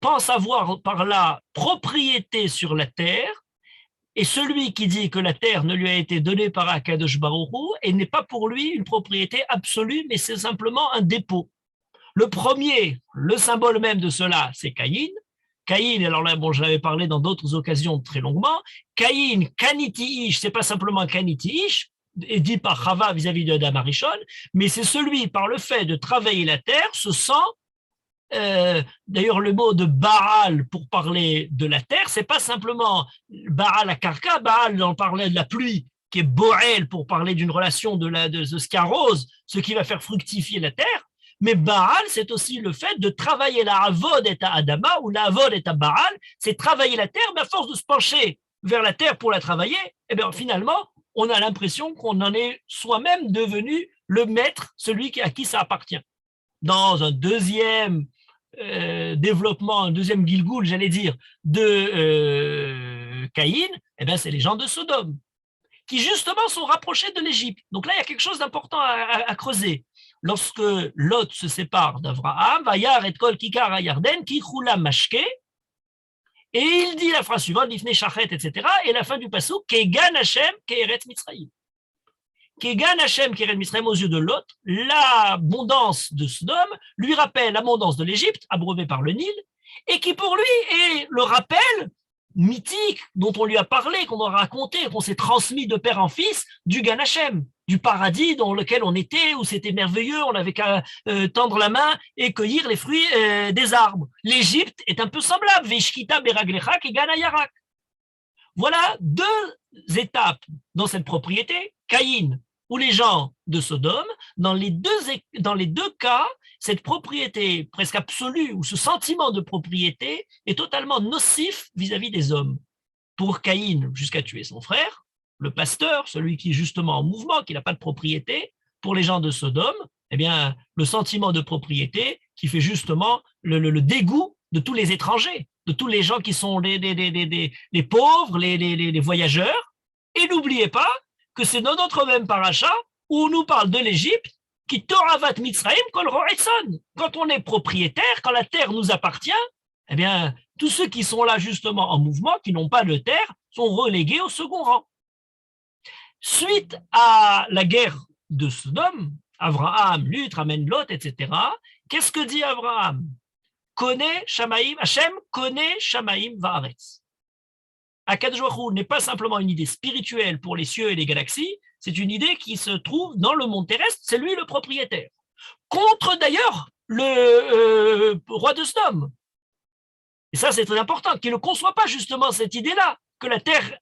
pense avoir par là propriété sur la terre, et celui qui dit que la terre ne lui a été donnée par Akadosh Baruch Hu et n'est pas pour lui une propriété absolue, mais c'est simplement un dépôt. Le premier, le symbole même de cela, c'est Caïn. Caïn, alors là, bon, je l'avais parlé dans d'autres occasions très longuement. Caïn, Kaniti Ish, c'est pas simplement Kaniti Ish, dit par Chava vis-à-vis de Adam Arishon, mais c'est celui, par le fait de travailler la terre, se sent, d'ailleurs le mot de Baal pour parler de la terre, c'est pas simplement Baal à Karka, Baal, on parlait de la pluie, qui est Boel pour parler d'une relation de ce qui arrose, ce qui va faire fructifier la terre. Mais Baal, c'est aussi le fait de travailler la Avod et à Adama, ou la Avod et à Baal, c'est travailler la terre, mais à force de se pencher vers la terre pour la travailler, eh bien finalement, on a l'impression qu'on en est soi-même devenu le maître, celui à qui ça appartient. Dans un deuxième développement, un deuxième Gilgoul, j'allais dire, de Caïn, eh bien c'est les gens de Sodome, qui justement sont rapprochés de l'Égypte. Donc là, il y a quelque chose d'important à creuser. Lorsque Lot se sépare d'Abraham, Vayar et Kol Kikar à Yarden, Kichula Mashke, et il dit la phrase suivante, Lifne Shachet, etc., et la fin du passage, Kegan Hashem, Keeret Mitzrayim. Kegan Hashem, Keeret Mitzrayim, aux yeux de Lot, l'abondance de Sodome lui rappelle l'abondance de l'Égypte, abreuvée par le Nil, et qui pour lui est le rappel mythique dont on lui a parlé, qu'on a raconté, qu'on s'est transmis de père en fils, du Gan Hashem, du paradis dans lequel on était, où c'était merveilleux, on n'avait qu'à tendre la main et cueillir les fruits des arbres. L'Égypte est un peu semblable, Veshkita Beraglecha et Gan Hayarak. Voilà 2 étapes dans cette propriété, Caïn ou les gens de Sodome. Dans les deux cas, cette propriété presque absolue ou ce sentiment de propriété est totalement nocif vis-à-vis des hommes. Pour Caïn, jusqu'à tuer son frère, le pasteur, celui qui est justement en mouvement, qui n'a pas de propriété, pour les gens de Sodome, eh bien, le sentiment de propriété qui fait justement le dégoût de tous les étrangers, de tous les gens qui sont les pauvres, les voyageurs. Et n'oubliez pas que c'est dans notre même paracha où on nous parle de l'Égypte, qui Toravat Mitzrayim kol roetzon. Quand on est propriétaire, quand la terre nous appartient, eh bien, tous ceux qui sont là justement en mouvement, qui n'ont pas de terre, sont relégués au second rang. Suite à la guerre de Sodome, Abraham lutte, ramène Lot, etc. Qu'est-ce que dit Abraham? Connaît Shamaim, Hachem connaît Shamaim Vaaretz. Akadosh Baruch Hu n'est pas simplement une idée spirituelle pour les cieux et les galaxies, c'est une idée qui se trouve dans le monde terrestre, c'est lui le propriétaire. contre d'ailleurs le roi de Sodome. Et ça, c'est très important, qu'il ne conçoit pas justement cette idée-là, que la terre,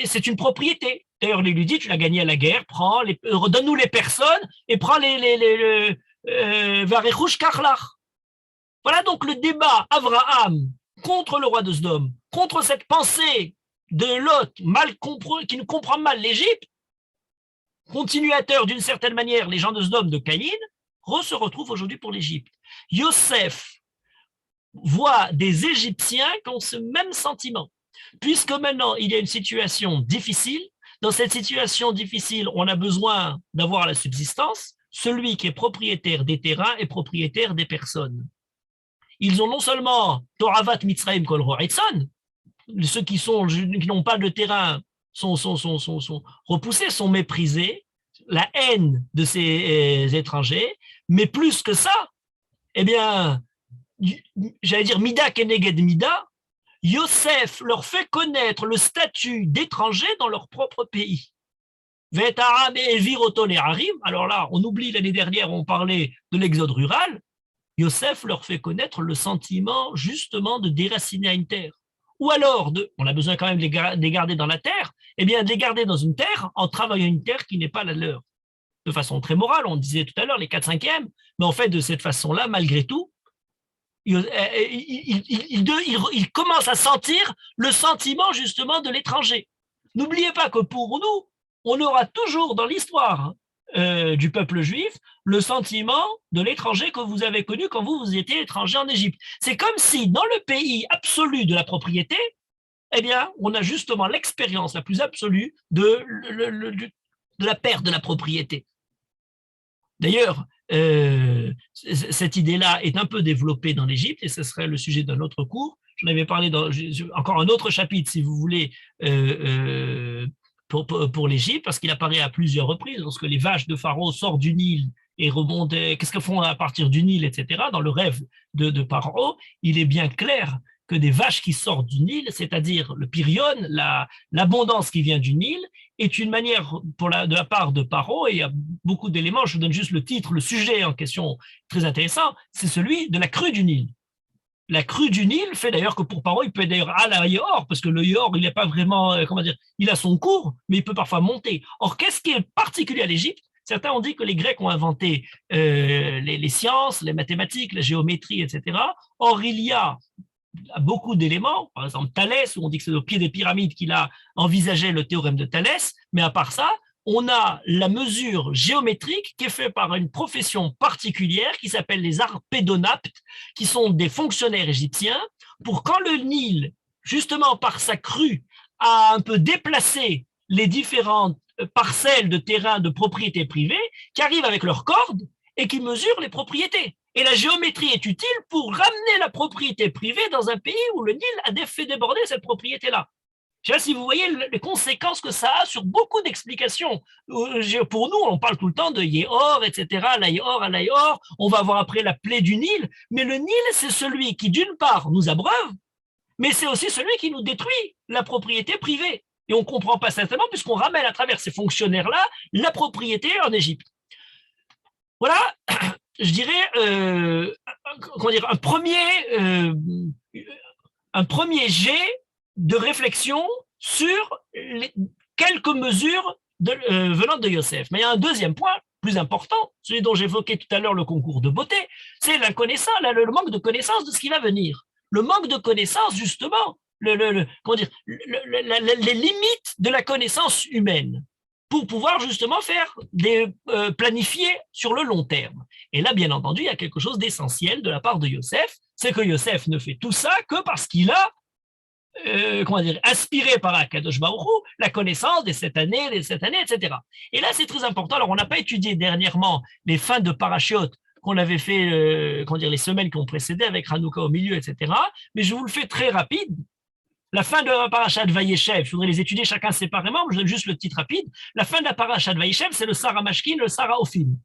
c'est une propriété. D'ailleurs, il lui dit, tu l'as gagné à la guerre, redonne-nous les personnes et prends Varechush Karlach. Voilà donc le débat Abraham contre le roi de Sodome, contre cette pensée de Lot qui ne comprend mal l'Égypte, continuateur d'une certaine manière, les gens de Sodome de Caïn, se retrouvent aujourd'hui pour l'Égypte. Yosef voit des Égyptiens qui ont ce même sentiment, puisque maintenant il y a une situation difficile. Dans cette situation difficile, on a besoin d'avoir la subsistance. Celui qui est propriétaire des terrains est propriétaire des personnes. Ils ont non seulement Toravat Mitzrayim Kol Roitzon, ceux qui n'ont pas de terrain sont repoussés, sont méprisés, la haine de ces étrangers, mais plus que ça, eh bien, j'allais dire Mida Keneged Mida, Yosef leur fait connaître le statut d'étranger dans leur propre pays. Alors là, on oublie l'année dernière, on parlait de l'exode rural. Yosef leur fait connaître le sentiment justement de déraciner à une terre. Ou alors, on a besoin quand même de les garder dans la terre, eh bien de les garder dans une terre en travaillant une terre qui n'est pas la leur. De façon très morale, on disait tout à l'heure les 4/5e, mais en fait de cette façon-là, malgré tout, il commence à sentir le sentiment justement de l'étranger. N'oubliez pas que pour nous, on aura toujours dans l'histoire du peuple juif le sentiment de l'étranger que vous avez connu quand vous étiez étranger en Égypte. C'est comme si dans le pays absolu de la propriété, eh bien, on a justement l'expérience la plus absolue de la perte de la propriété. D'ailleurs, cette idée-là est un peu développée dans l'Égypte, et ce serait le sujet d'un autre cours. J'en avais parlé dans encore un autre chapitre, si vous voulez, pour l'Égypte, parce qu'il apparaît à plusieurs reprises, lorsque les vaches de Pharaon sortent du Nil et remontent, qu'est-ce qu'elles font à partir du Nil, etc., dans le rêve de Pharaon, il est bien clair que des vaches qui sortent du Nil, c'est-à-dire le Pirion, l'abondance qui vient du Nil, est une manière de la part de Paro, et il y a beaucoup d'éléments, je vous donne juste le titre, le sujet en question très intéressant, c'est celui de la crue du Nil. La crue du Nil fait d'ailleurs que pour Paro, il peut être d'ailleurs à la Yéhor, parce que le Yéhor, il n'est pas vraiment, il a son cours, mais il peut parfois monter. Or, qu'est-ce qui est particulier à l'Égypte? Certains ont dit que les Grecs ont inventé les sciences, les mathématiques, la géométrie, etc. Or, il y a beaucoup d'éléments, par exemple Thalès, où on dit que c'est au pied des pyramides qu'il a envisagé le théorème de Thalès, mais à part ça, on a la mesure géométrique qui est faite par une profession particulière qui s'appelle les arpédonaptes, qui sont des fonctionnaires égyptiens, pour quand le Nil, justement par sa crue, a un peu déplacé les différentes parcelles de terrain de propriété privée, qui arrivent avec leurs cordes et qui mesurent les propriétés. Et la géométrie est utile pour ramener la propriété privée dans un pays où le Nil a fait déborder cette propriété-là. Je ne sais pas si vous voyez les conséquences que ça a sur beaucoup d'explications. Pour nous, on parle tout le temps de Yéhor, etc., la Yéhor, on va avoir après la plaie du Nil, mais le Nil, c'est celui qui, d'une part, nous abreuve, mais c'est aussi celui qui nous détruit la propriété privée. Et on ne comprend pas certainement, puisqu'on ramène à travers ces fonctionnaires-là la propriété en Égypte. Voilà, je dirais, un premier jet de réflexion sur quelques mesures venant de Yosef. Mais il y a un deuxième point plus important, celui dont j'évoquais tout à l'heure le concours de beauté, c'est la connaissance, le manque de connaissance de ce qui va venir. Le manque de connaissance, justement, les limites de la connaissance humaine, pour pouvoir justement planifier sur le long terme. Et là, bien entendu, il y a quelque chose d'essentiel de la part de Yosef, c'est que Yosef ne fait tout ça que parce qu'il a aspiré par Akadosh Baruch Hu la connaissance des 7 années, etc. Et là, c'est très important. Alors, on n'a pas étudié dernièrement les fins de parachutes qu'on avait fait, les semaines qui ont précédé avec Hanouka au milieu, etc. Mais je vous le fais très rapide. La fin de la parasha de Vayeshev, je voudrais les étudier chacun séparément, je donne juste le titre rapide. La fin de la parasha de Vayeshev, c'est le Sarah Mashkin, le Sarah Ophim.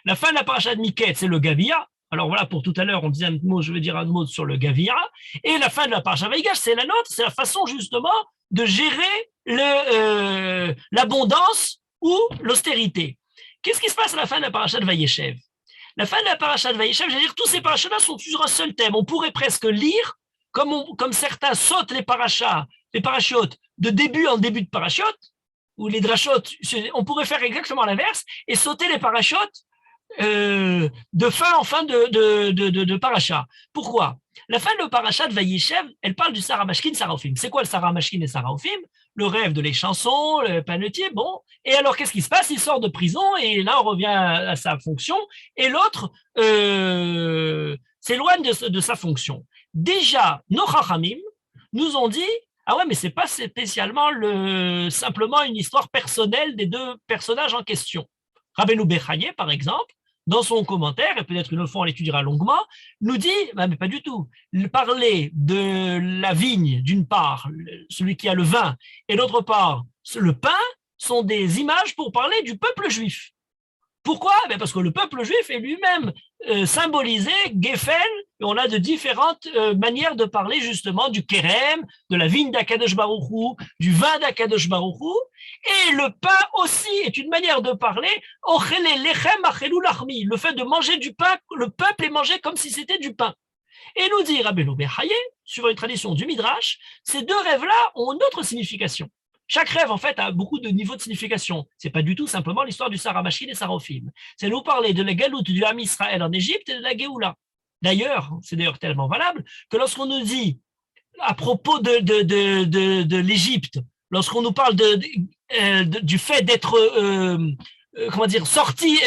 La fin de la parasha de Miket, c'est le Gavia. Alors voilà, pour tout à l'heure, on disait un mot, je vais dire un mot sur le Gavia. Et la fin de la parasha Vayigash, c'est la nôtre, c'est la façon justement de gérer l'abondance ou l'austérité. Qu'est-ce qui se passe à la fin de la paracha de Vayeshev? La fin de la paracha de Vayeshev, j'allais dire, tous ces parachas-là sont sur un seul thème. On pourrait presque lire, comme certains sautent les parachutes de début en début de parachute, ou les drachotes, on pourrait faire exactement l'inverse et sauter les parachutes de fin en fin de paracha. Pourquoi? La fin de paracha de Vayeshev, elle parle du Sarah Mashkin, Saraofim. C'est quoi le Sarah Mashkin et Saraofim? Le rêve de les chansons, le panetier, bon. Et alors, qu'est-ce qui se passe? Il sort de prison et là, on revient à sa fonction. Et l'autre s'éloigne de sa fonction. Déjà, nos Chachamim nous ont dit, ah ouais, mais c'est pas spécialement simplement une histoire personnelle des deux personnages en question. Rabbeinu Bechaye, par exemple, dans son commentaire, et peut-être une autre fois on l'étudiera longuement, nous dit, mais pas du tout, parler de la vigne d'une part, celui qui a le vin, et d'autre part, le pain, sont des images pour parler du peuple juif. Pourquoi? Parce que le peuple juif est lui-même symbolisé, Geffen, et on a de différentes manières de parler justement du Kerem, de la vigne d'Akadosh Baruch Hu, du vin d'Akadosh Baruch Hu, et le pain aussi est une manière de parler, le fait de manger du pain, le peuple est mangé comme si c'était du pain. Et nous dit Rabbeinu Bechaye, sur une tradition du Midrash, ces deux rêves-là ont une autre signification. Chaque rêve, en fait, a beaucoup de niveaux de signification. C'est pas du tout simplement l'histoire du Sarah Mashkin et Saraofim. C'est nous parler de la galoute du Ham Israël en Égypte et de la Géoula. D'ailleurs, c'est d'ailleurs tellement valable que lorsqu'on nous dit, à propos de l'Égypte, lorsqu'on nous parle du fait d'être, sorti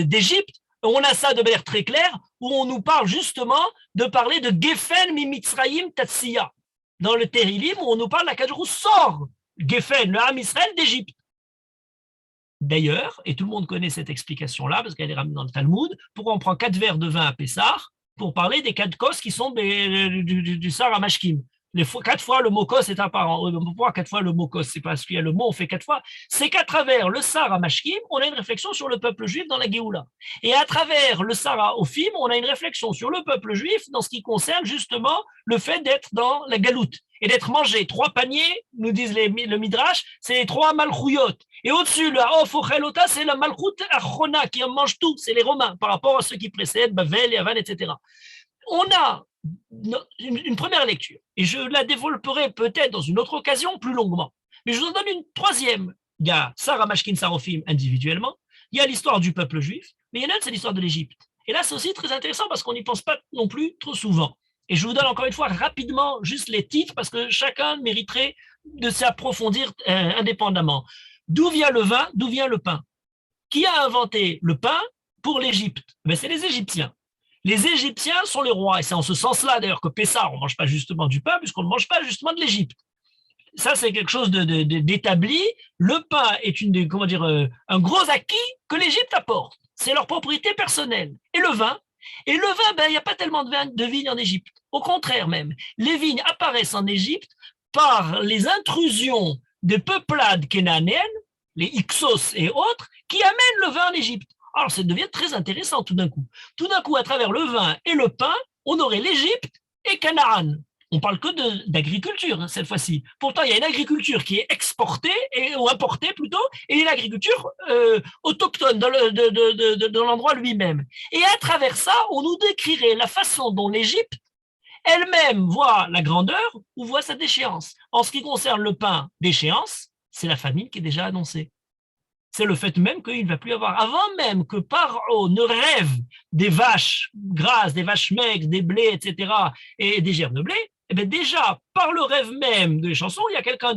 d'Égypte, on a ça de manière très claire, où on nous parle justement de parler de Geffen mi Mitzrayim Tatsiya. Dans le Terrilim, où on nous parle d'Akadosh Baruch Hu sort Geffen, le Ham Israël d'Égypte. D'ailleurs, et tout le monde connaît cette explication-là, parce qu'elle est ramenée dans le Talmud, pourquoi on prend 4 verres de vin à Pessah pour parler des 4 kos qui sont du Sarah Mashkim. 4 fois le mot kos est apparent. Pourquoi 4 fois le mot kos? C'est parce qu'il y a le mot, on fait 4 fois. C'est qu'à travers le Sarah Mashkim, on a une réflexion sur le peuple juif dans la Géoula. Et à travers le Sarah Ophim, on a une réflexion sur le peuple juif dans ce qui concerne justement le fait d'être dans la galoute et d'être mangé. 3 paniers, nous disent le Midrash, c'est les 3 malchouyot. Et au-dessus, le Haof Ochelota, c'est la malchout Achona qui en mange tout, c'est les Romains par rapport à ceux qui précèdent, Bavel, Yavan, etc. On a une première lecture, et je la développerai peut-être dans une autre occasion plus longuement. Mais je vous en donne une troisième. Il y a Sarah Mashkin, Saraofim individuellement, il y a l'histoire du peuple juif, mais il y en a une, c'est l'histoire de l'Égypte. Et là, c'est aussi très intéressant parce qu'on n'y pense pas non plus trop souvent. Et je vous donne encore une fois rapidement juste les titres parce que chacun mériterait de s'approfondir indépendamment. D'où vient le vin? D'où vient le pain? Qui a inventé le pain pour l'Égypte? C'est les Égyptiens. Les Égyptiens sont les rois, et c'est en ce sens-là d'ailleurs que Pessah, on ne mange pas justement du pain, puisqu'on ne mange pas justement de l'Égypte. Ça, c'est quelque chose d'établi. Le pain est un gros acquis que l'Égypte apporte. C'est leur propriété personnelle. Et le vin, il n'y a pas tellement de vignes en Égypte. Au contraire même, les vignes apparaissent en Égypte par les intrusions des peuplades kénanéennes, les Hyksos et autres, qui amènent le vin en Égypte. Alors, ça devient très intéressant tout d'un coup. Tout d'un coup, à travers le vin et le pain, on aurait l'Égypte et Canaan. On parle que d'agriculture cette fois-ci. Pourtant, il y a une agriculture qui est exportée ou importée plutôt, et une agriculture autochtone dans l'endroit lui-même. Et à travers ça, on nous décrirait la façon dont l'Égypte elle-même voit la grandeur ou voit sa déchéance. En ce qui concerne le pain, déchéance, c'est la famine qui est déjà annoncée. C'est le fait même qu'il ne va plus y avoir, avant même que Paro ne rêve des vaches grasses, des vaches maigres, des blés, etc., et des gerbes de blé, eh bien déjà, par le rêve même des chansons, il y a quelqu'un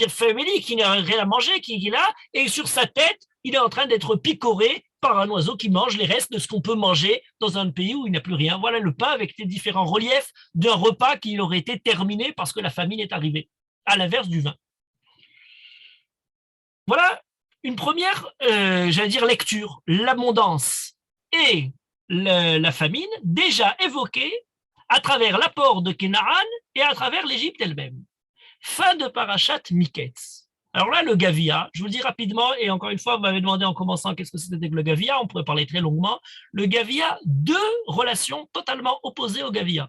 family qui n'a rien à manger, qui est là, et sur sa tête, il est en train d'être picoré par un oiseau qui mange les restes de ce qu'on peut manger dans un pays où il n'y a plus rien. Voilà le pain avec les différents reliefs d'un repas qui aurait été terminé parce que la famine est arrivée, à l'inverse du vin. Voilà une première, lecture, l'abondance et la famine déjà évoquées à travers l'apport de Canaan et à travers l'Égypte elle-même. Fin de Parashat Miketz. Alors là, le Gavia, je vous le dis rapidement, et encore une fois, vous m'avez demandé en commençant qu'est-ce que c'était que le Gavia, on pourrait parler très longuement. Le Gavia, 2 relations totalement opposées au Gavia.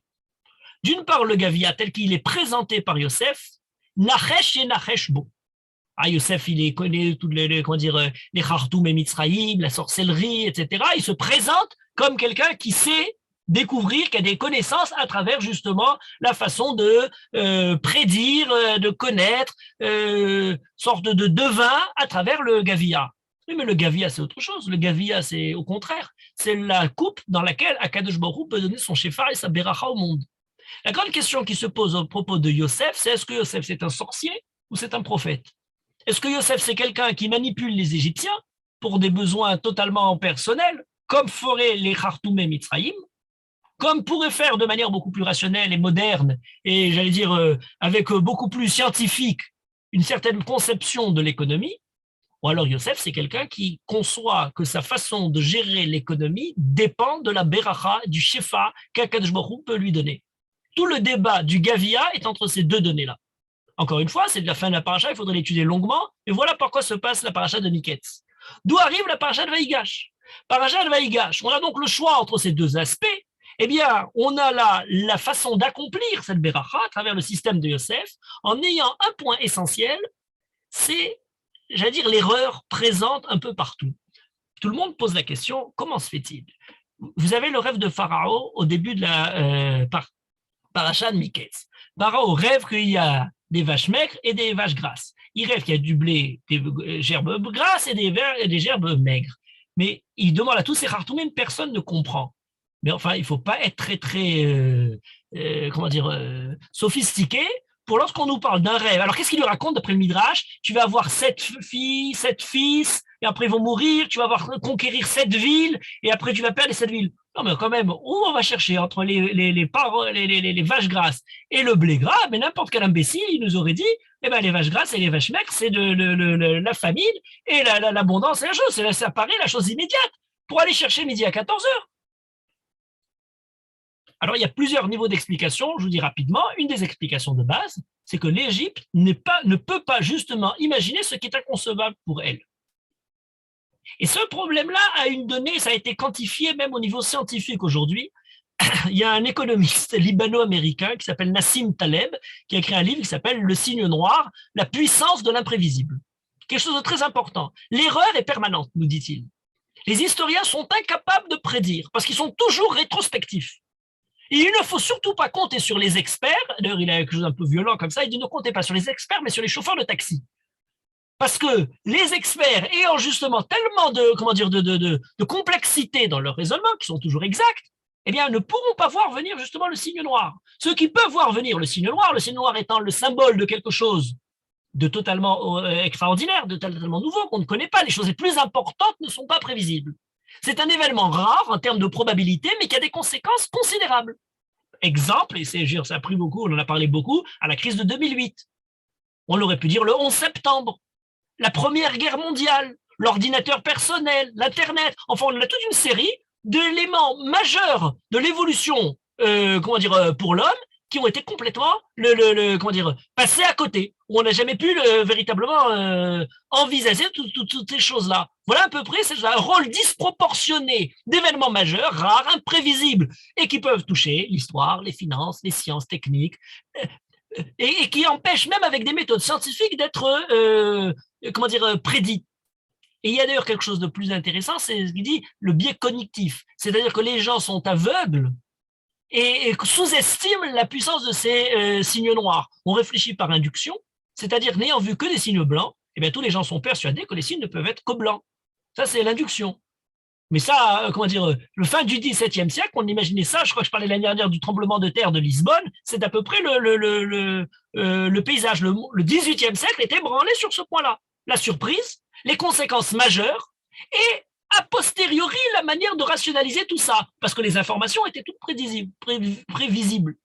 D'une part, le Gavia tel qu'il est présenté par Yosef, Nachesh et Nachesh Bo. Ah, Yosef, il connaît toutes comment dire, les Khartoum et Mitzraïm, la sorcellerie, etc. Il se présente comme quelqu'un qui sait découvrir, qui a des connaissances à travers justement la façon de prédire, de connaître, sorte de devin à travers le Gavia. Oui, mais le Gavia, c'est autre chose. Le Gavia, c'est au contraire. C'est la coupe dans laquelle Akadosh Baruch Hu peut donner son Shefa et sa Beracha au monde. La grande question qui se pose au propos de Yosef, c'est est-ce que Yosef c'est un sorcier ou c'est un prophète? Est-ce que Yosef c'est quelqu'un qui manipule les Égyptiens pour des besoins totalement personnels, comme feraient les Khartoum et Mitzraïm, comme pourrait faire de manière beaucoup plus rationnelle et moderne, et j'allais dire avec beaucoup plus scientifique, une certaine conception de l'économie? Ou alors Yosef, c'est quelqu'un qui conçoit que sa façon de gérer l'économie dépend de la beracha, du shefa qu'Akadosh Baruch Hu peut lui donner. Tout le débat du Gavia est entre ces deux données-là. Encore une fois, c'est de la fin de la paracha, il faudrait l'étudier longuement, et voilà par quoi se passe la paracha de Miketz. D'où arrive la paracha de Vaïgash? Paracha de Vaïgash, on a donc le choix entre ces deux aspects. Eh bien, on a là la façon d'accomplir cette beracha à travers le système de Yosef, en ayant un point essentiel, c'est, j'allais dire, l'erreur présente un peu partout. Tout le monde pose la question, comment se fait-il? Vous avez le rêve de Pharaon au début de la paracha de Miketz. Pharaon rêve qu'il y a des vaches maigres et des vaches grasses. Il rêve qu'il y a du blé, des gerbes grasses et des gerbes maigres. Mais il demande à tous ces Khartoumim, personne ne comprend. Mais enfin, il ne faut pas être très, sophistiqué pour lorsqu'on nous parle d'un rêve. Alors, qu'est-ce qu'il lui raconte d'après le Midrash? Tu vas avoir 7 filles, 7 fils, et après ils vont mourir, tu vas conquérir 7 villes, et après tu vas perdre les 7 villes. Non, mais quand même, où on va chercher entre les vaches grasses et le blé gras? Mais n'importe quel imbécile, il nous aurait dit, eh ben, les vaches grasses et les vaches maigres, c'est la famine et l'abondance, c'est la chose, ça paraît la chose immédiate pour aller chercher midi à 14 heures. Alors, il y a plusieurs niveaux d'explication. Je vous dis rapidement, une des explications de base, c'est que l'Égypte ne peut pas justement imaginer ce qui est inconcevable pour elle. Et ce problème-là a une donnée, ça a été quantifié même au niveau scientifique aujourd'hui. Il y a un économiste libano-américain qui s'appelle Nassim Taleb, qui a écrit un livre qui s'appelle Le signe noir, la puissance de l'imprévisible. Quelque chose de très important. L'erreur est permanente, nous dit-il. Les historiens sont incapables de prédire parce qu'ils sont toujours rétrospectifs. Et il ne faut surtout pas compter sur les experts. D'ailleurs, il a quelque chose d'un peu violent comme ça. Il dit ne comptez pas sur les experts, mais sur les chauffeurs de taxi. Parce que les experts ayant justement tellement de complexité dans leur raisonnement, qui sont toujours exacts, eh bien, ne pourront pas voir venir justement le signe noir. Ceux qui peuvent voir venir le signe noir étant le symbole de quelque chose de totalement extraordinaire, de totalement nouveau, qu'on ne connaît pas, les choses les plus importantes ne sont pas prévisibles. C'est un événement rare en termes de probabilité, mais qui a des conséquences considérables. Exemple, et ça a pris beaucoup, on en a parlé beaucoup, à la crise de 2008. On aurait pu dire le 11 septembre, la Première Guerre mondiale, l'ordinateur personnel, l'Internet. Enfin, on a toute une série d'éléments majeurs de l'évolution pour l'homme qui ont été complètement passés à côté, où on n'a jamais pu véritablement envisager toutes ces choses-là. Voilà à peu près, c'est un rôle disproportionné d'événements majeurs, rares, imprévisibles, et qui peuvent toucher l'histoire, les finances, les sciences techniques, et qui empêchent même avec des méthodes scientifiques d'être prédits. Et il y a d'ailleurs quelque chose de plus intéressant, c'est ce qu'il dit, le biais cognitif. C'est-à-dire que les gens sont aveugles et sous-estiment la puissance de ces signes noirs. On réfléchit par induction, c'est-à-dire n'ayant vu que des signes blancs, eh bien, tous les gens sont persuadés que les signes ne peuvent être que blancs. Ça, c'est l'induction. Mais ça, le fin du XVIIe siècle, on imaginait ça, je crois que je parlais l'année dernière du tremblement de terre de Lisbonne, c'est à peu près le paysage. Le XVIIIe siècle était branlé sur ce point-là. La surprise, les conséquences majeures et a posteriori la manière de rationaliser tout ça, parce que les informations étaient toutes prévisibles.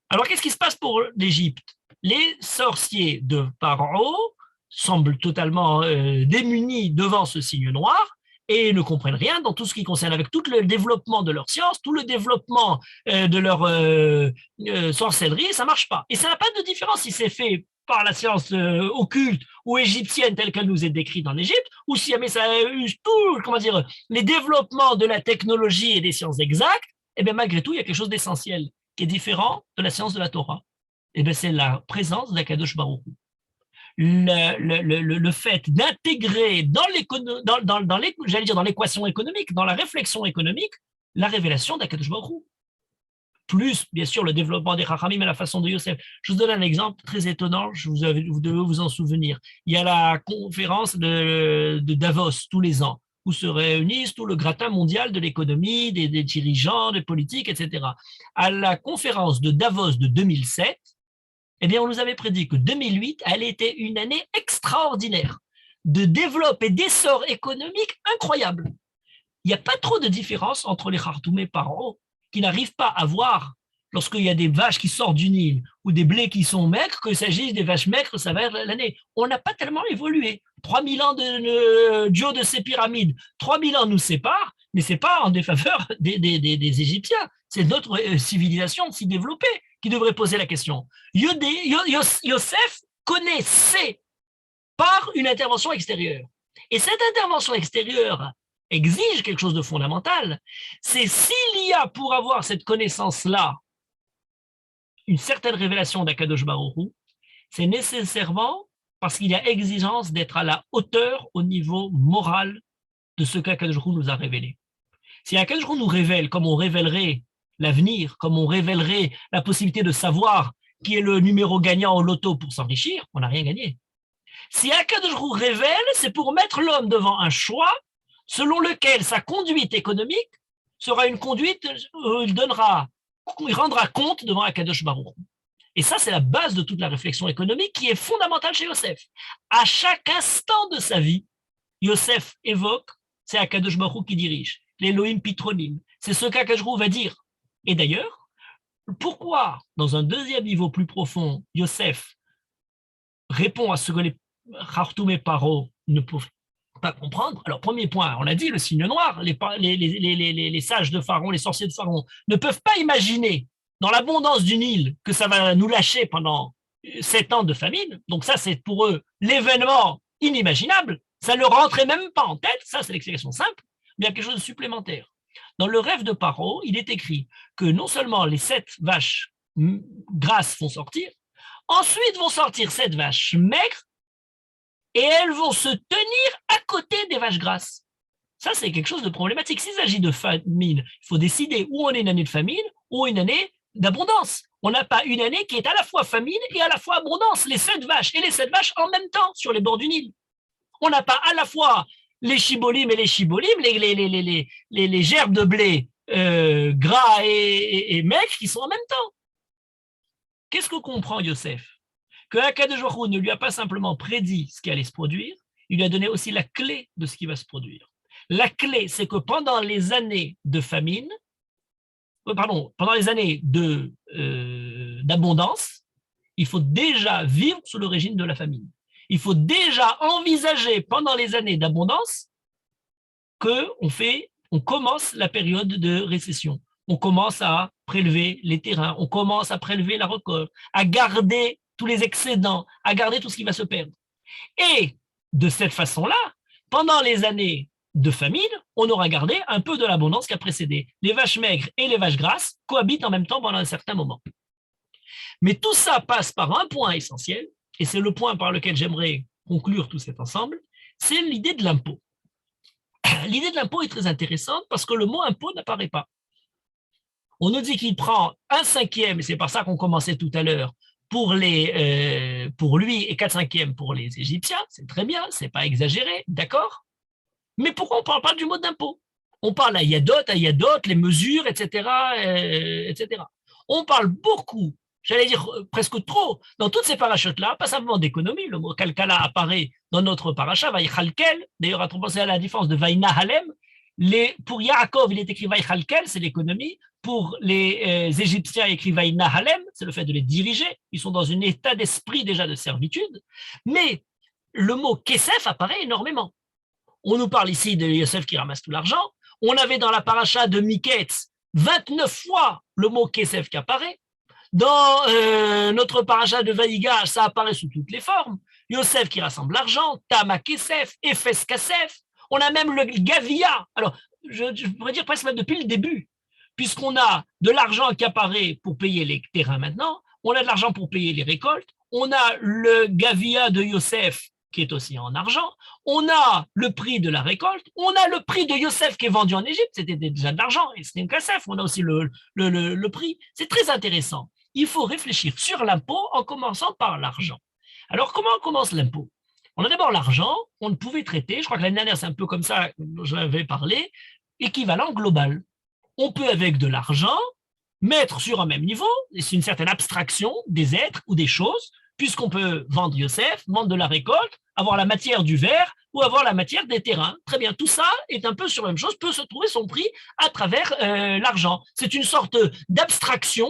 Alors, qu'est-ce qui se passe pour l'Égypte? Les sorciers de Pharaon semblent totalement démunis devant ce signe noir et ne comprennent rien dans tout ce qui concerne avec tout le développement de leur science, tout le développement de leur sorcellerie, ça ne marche pas. Et ça n'a pas de différence si c'est fait par la science occulte ou égyptienne telle qu'elle nous est décrite en Égypte, ou si jamais ça a eu tout, les développements de la technologie et des sciences exactes, et bien malgré tout, il y a quelque chose d'essentiel qui est différent de la science de la Torah. Et bien c'est la présence d'Akadosh Baruch Hu. le fait d'intégrer dans l'équation économique, dans la réflexion économique, la révélation d'Akadosh Baruch Hu. Plus, bien sûr, le développement des Chachamim et la façon de Yosef. Je vous donne un exemple très étonnant, vous devez vous en souvenir. Il y a la conférence de Davos tous les ans, où se réunissent tout le gratin mondial de l'économie, des dirigeants, des politiques, etc. À la conférence de Davos de 2007, eh bien, on nous avait prédit que 2008 allait être une année extraordinaire, de développement et d'essor économique incroyable. Il n'y a pas trop de différence entre les Khartoumais Paro qui n'arrivent pas à voir, lorsqu'il y a des vaches qui sortent du Nil ou des blés qui sont maigres, qu'il s'agisse des vaches maigres, ça va être l'année. On n'a pas tellement évolué. 3000 ans du haut de ces pyramides, 3000 ans nous séparent, mais ce n'est pas en défaveur des Égyptiens. C'est notre civilisation si développée qui devrait poser la question. Yosef connaissait par une intervention extérieure. Et cette intervention extérieure exige quelque chose de fondamental. C'est s'il y a pour avoir cette connaissance-là une certaine révélation d'Akadosh Baruch Hu, c'est nécessairement parce qu'il y a exigence d'être à la hauteur au niveau moral de ce qu'Akadosh Baruch Hu nous a révélé. Si Akadosh Baruch Hu nous révèle comme on révélerait l'avenir, comme on révélerait la possibilité de savoir qui est le numéro gagnant au loto pour s'enrichir, on n'a rien gagné. Si Akadosh Baruch Hu révèle, c'est pour mettre l'homme devant un choix selon lequel sa conduite économique sera une conduite où il rendra compte devant Akadosh Baruch Hu. Et ça, c'est la base de toute la réflexion économique qui est fondamentale chez Yosef. À chaque instant de sa vie, Yosef évoque, c'est Akadosh Baruch Hu qui dirige, l'Elohim Pitronim. C'est ce qu'Akadosh Baruch Hu va dire. Et d'ailleurs, pourquoi, dans un deuxième niveau plus profond, Yosef répond à ce que les Khartoumais Paro ne peuvent pas comprendre? Alors, premier point, on l'a dit, le signe noir, les sages de Pharaon, les sorciers de Pharaon ne peuvent pas imaginer dans l'abondance du Nil que ça va nous lâcher pendant 7 ans de famine. Donc ça, c'est pour eux l'événement inimaginable. Ça ne rentrait même pas en tête. Ça, c'est l'explication simple, mais il y a quelque chose de supplémentaire. Dans le rêve de Paro, il est écrit que non seulement les 7 vaches grasses vont sortir, ensuite vont sortir 7 vaches maigres, et elles vont se tenir à côté des vaches grasses. Ça, c'est quelque chose de problématique. S'il s'agit de famine, il faut décider où on est une année de famine ou une année d'abondance. On n'a pas une année qui est à la fois famine et à la fois abondance. Les 7 vaches et les 7 vaches en même temps sur les bords du Nil. On n'a pas à la fois les chibolim et les chibolim, les gerbes de blé gras et maigres qui sont en même temps. Qu'est-ce que comprend Yosef? Que Akadosh Baruch Hu ne lui a pas simplement prédit ce qui allait se produire, il lui a donné aussi la clé de ce qui va se produire. La clé, c'est que pendant les années de famine, pendant les années d'abondance, il faut déjà vivre sous le régime de la famine. Il faut déjà envisager pendant les années d'abondance qu'on commence la période de récession. On commence à prélever les terrains, on commence à prélever la récolte, à garder tous les excédents, à garder tout ce qui va se perdre. Et de cette façon-là, pendant les années de famine, on aura gardé un peu de l'abondance qui a précédé. Les vaches maigres et les vaches grasses cohabitent en même temps pendant un certain moment. Mais tout ça passe par un point essentiel, et c'est le point par lequel j'aimerais conclure tout cet ensemble, c'est l'idée de l'impôt. L'idée de l'impôt est très intéressante parce que le mot impôt n'apparaît pas. On nous dit qu'il prend 1/5, et c'est par ça qu'on commençait tout à l'heure, pour lui et 4/5 pour les Égyptiens, c'est très bien, c'est pas exagéré, d'accord? Mais pourquoi on ne parle pas du mot d'impôt? On parle à Yadot, les mesures, etc., etc. On parle beaucoup, j'allais dire presque trop, dans toutes ces parachotes-là, pas simplement d'économie, le mot kalkala apparaît dans notre paracha, vaïchalkel, d'ailleurs, à penser à la différence de vaïnahalem, pour Yaakov, il est écrit vaïchalkel, c'est l'économie, pour les Égyptiens, écrit vaïnahalem, c'est le fait de les diriger, ils sont dans un état d'esprit déjà de servitude, mais le mot kesef apparaît énormément. On nous parle ici de Yosef qui ramasse tout l'argent. On avait dans la paracha de Miketz 29 fois le mot kesef qui apparaît. Dans notre paracha de Vaïga, ça apparaît sous toutes les formes. Yosef qui rassemble l'argent, Tama kesef, Efes kasef. On a même le Gavia. Alors, je pourrais dire presque même depuis le début, puisqu'on a de l'argent qui apparaît pour payer les terrains maintenant, on a de l'argent pour payer les récoltes, on a le Gavia de Yosef, qui est aussi en argent, on a le prix de la récolte, on a le prix de Yosef qui est vendu en Égypte, c'était déjà de l'argent, et c'était un Kassef, on a aussi le prix. C'est très intéressant. Il faut réfléchir sur l'impôt en commençant par l'argent. Alors, comment on commence l'impôt? On a d'abord l'argent, on ne pouvait traiter, je crois que l'année dernière, c'est un peu comme ça, je l'avais parlé, équivalent global. On peut, avec de l'argent, mettre sur un même niveau, et c'est une certaine abstraction des êtres ou des choses, puisqu'on peut vendre Yosef, vendre de la récolte, avoir la matière du verre ou avoir la matière des terrains. Très bien, tout ça est un peu sur la même chose, peut se trouver son prix à travers l'argent. C'est une sorte d'abstraction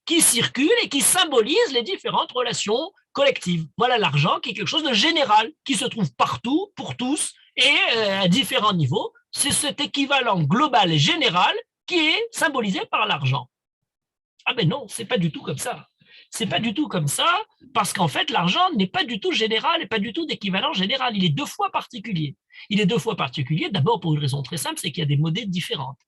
qui circule et qui symbolise les différentes relations collectives. Voilà l'argent qui est quelque chose de général, qui se trouve partout, pour tous, et à différents niveaux. C'est cet équivalent global et général qui est symbolisé par l'argent. Ah ben non, c'est pas du tout comme ça. C'est pas du tout comme ça, parce qu'en fait, l'argent n'est pas du tout général et pas du tout d'équivalent général. Il est deux fois particulier. Il est deux fois particulier, d'abord pour une raison très simple, c'est qu'il y a des monnaies différentes.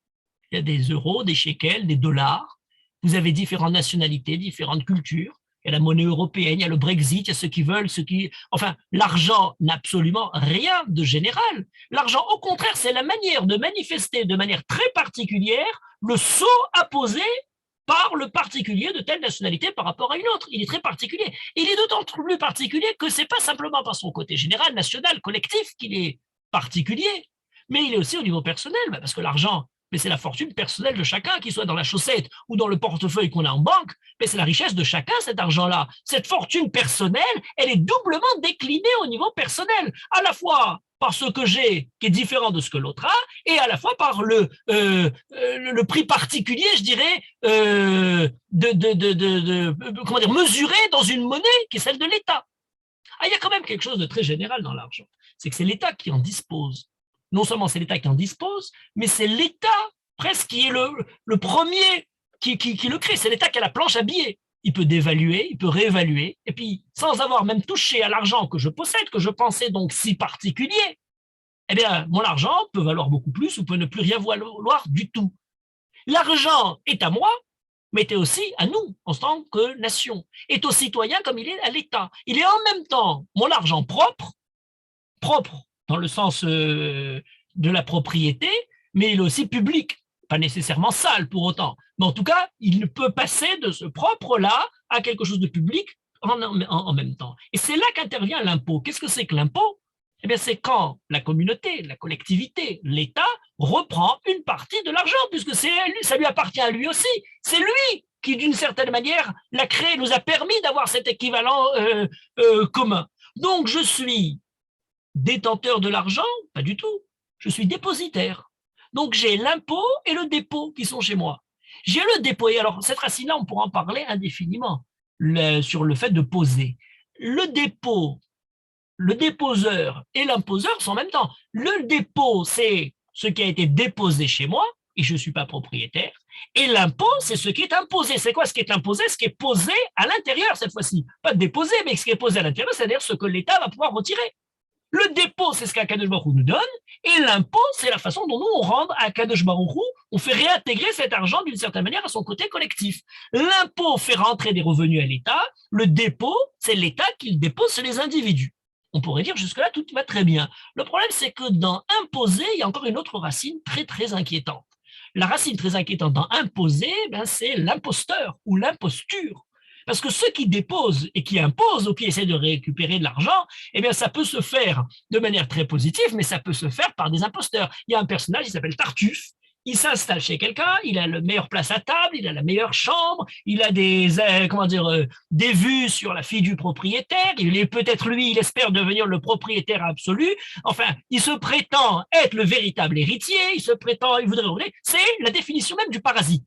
Il y a des euros, des shekels, des dollars. Vous avez différentes nationalités, différentes cultures. Il y a la monnaie européenne, il y a le Brexit, il y a ceux qui veulent, ceux qui... Enfin, l'argent n'a absolument rien de général. L'argent, au contraire, c'est la manière de manifester de manière très particulière le sceau apposé par le particulier de telle nationalité par rapport à une autre. Il est très particulier. Il est d'autant plus particulier que ce n'est pas simplement par son côté général, national, collectif qu'il est particulier, mais il est aussi au niveau personnel, parce que l'argent, mais c'est la fortune personnelle de chacun, qu'il soit dans la chaussette ou dans le portefeuille qu'on a en banque, mais c'est la richesse de chacun, cet argent-là. Cette fortune personnelle, elle est doublement déclinée au niveau personnel, à la fois par ce que j'ai, qui est différent de ce que l'autre a, et à la fois par le prix particulier, je dirais, comment dire, mesuré dans une monnaie qui est celle de l'État. Ah, il y a quand même quelque chose de très général dans l'argent, c'est que c'est l'État qui en dispose. Non seulement c'est l'État qui en dispose, mais c'est l'État presque qui est le premier qui le crée. C'est l'État qui a la planche à billets. Il peut dévaluer, il peut réévaluer, et puis sans avoir même touché à l'argent que je possède, que je pensais donc si particulier, eh bien, mon argent peut valoir beaucoup plus ou peut ne plus rien valoir du tout. L'argent est à moi, mais est aussi à nous, en tant que nation, est aux citoyens comme il est à l'État. Il est en même temps mon argent propre dans le sens de la propriété, mais il est aussi public, pas nécessairement sale pour autant. Mais en tout cas, il peut passer de ce propre-là à quelque chose de public en même temps. Et c'est là qu'intervient l'impôt. Qu'est-ce que c'est que l'impôt? Eh bien, c'est quand la communauté, la collectivité, l'État reprend une partie de l'argent, puisque ça lui appartient à lui aussi. C'est lui qui, d'une certaine manière, l'a créé, nous a permis d'avoir cet équivalent commun. Donc, je suis détenteur de l'argent? Pas du tout. Je suis dépositaire. Donc, j'ai l'impôt et le dépôt qui sont chez moi. J'ai le dépôt, et alors cette racine-là, on pourra en parler indéfiniment sur le fait de poser. Le dépôt, le déposeur et l'imposeur sont en même temps. Le dépôt, c'est ce qui a été déposé chez moi, et je ne suis pas propriétaire. Et l'impôt, c'est ce qui est imposé. C'est quoi ce qui est imposé? Ce qui est posé à l'intérieur cette fois-ci. Pas déposé, mais ce qui est posé à l'intérieur, c'est-à-dire ce que l'État va pouvoir retirer. Le dépôt, c'est ce qu'Akadosh Baruch Hu nous donne, et l'impôt, c'est la façon dont nous, on rend à Akadosh Baruch Hu, on fait réintégrer cet argent d'une certaine manière à son côté collectif. L'impôt fait rentrer des revenus à l'État, le dépôt, c'est l'État qui le dépose sur les individus. On pourrait dire jusque-là, tout va très bien. Le problème, c'est que dans imposer, il y a encore une autre racine très, très inquiétante. La racine très inquiétante dans imposer, c'est l'imposteur ou l'imposture. Parce que ceux qui déposent et qui imposent ou qui essaient de récupérer de l'argent, eh bien, ça peut se faire de manière très positive, mais ça peut se faire par des imposteurs. Il y a un personnage qui s'appelle Tartuffe. Il s'installe chez quelqu'un, il a la meilleure place à table, il a la meilleure chambre, il a des vues sur la fille du propriétaire, il est peut-être lui, il espère devenir le propriétaire absolu. Enfin, il se prétend être le véritable héritier, il voudrait, c'est la définition même du parasite.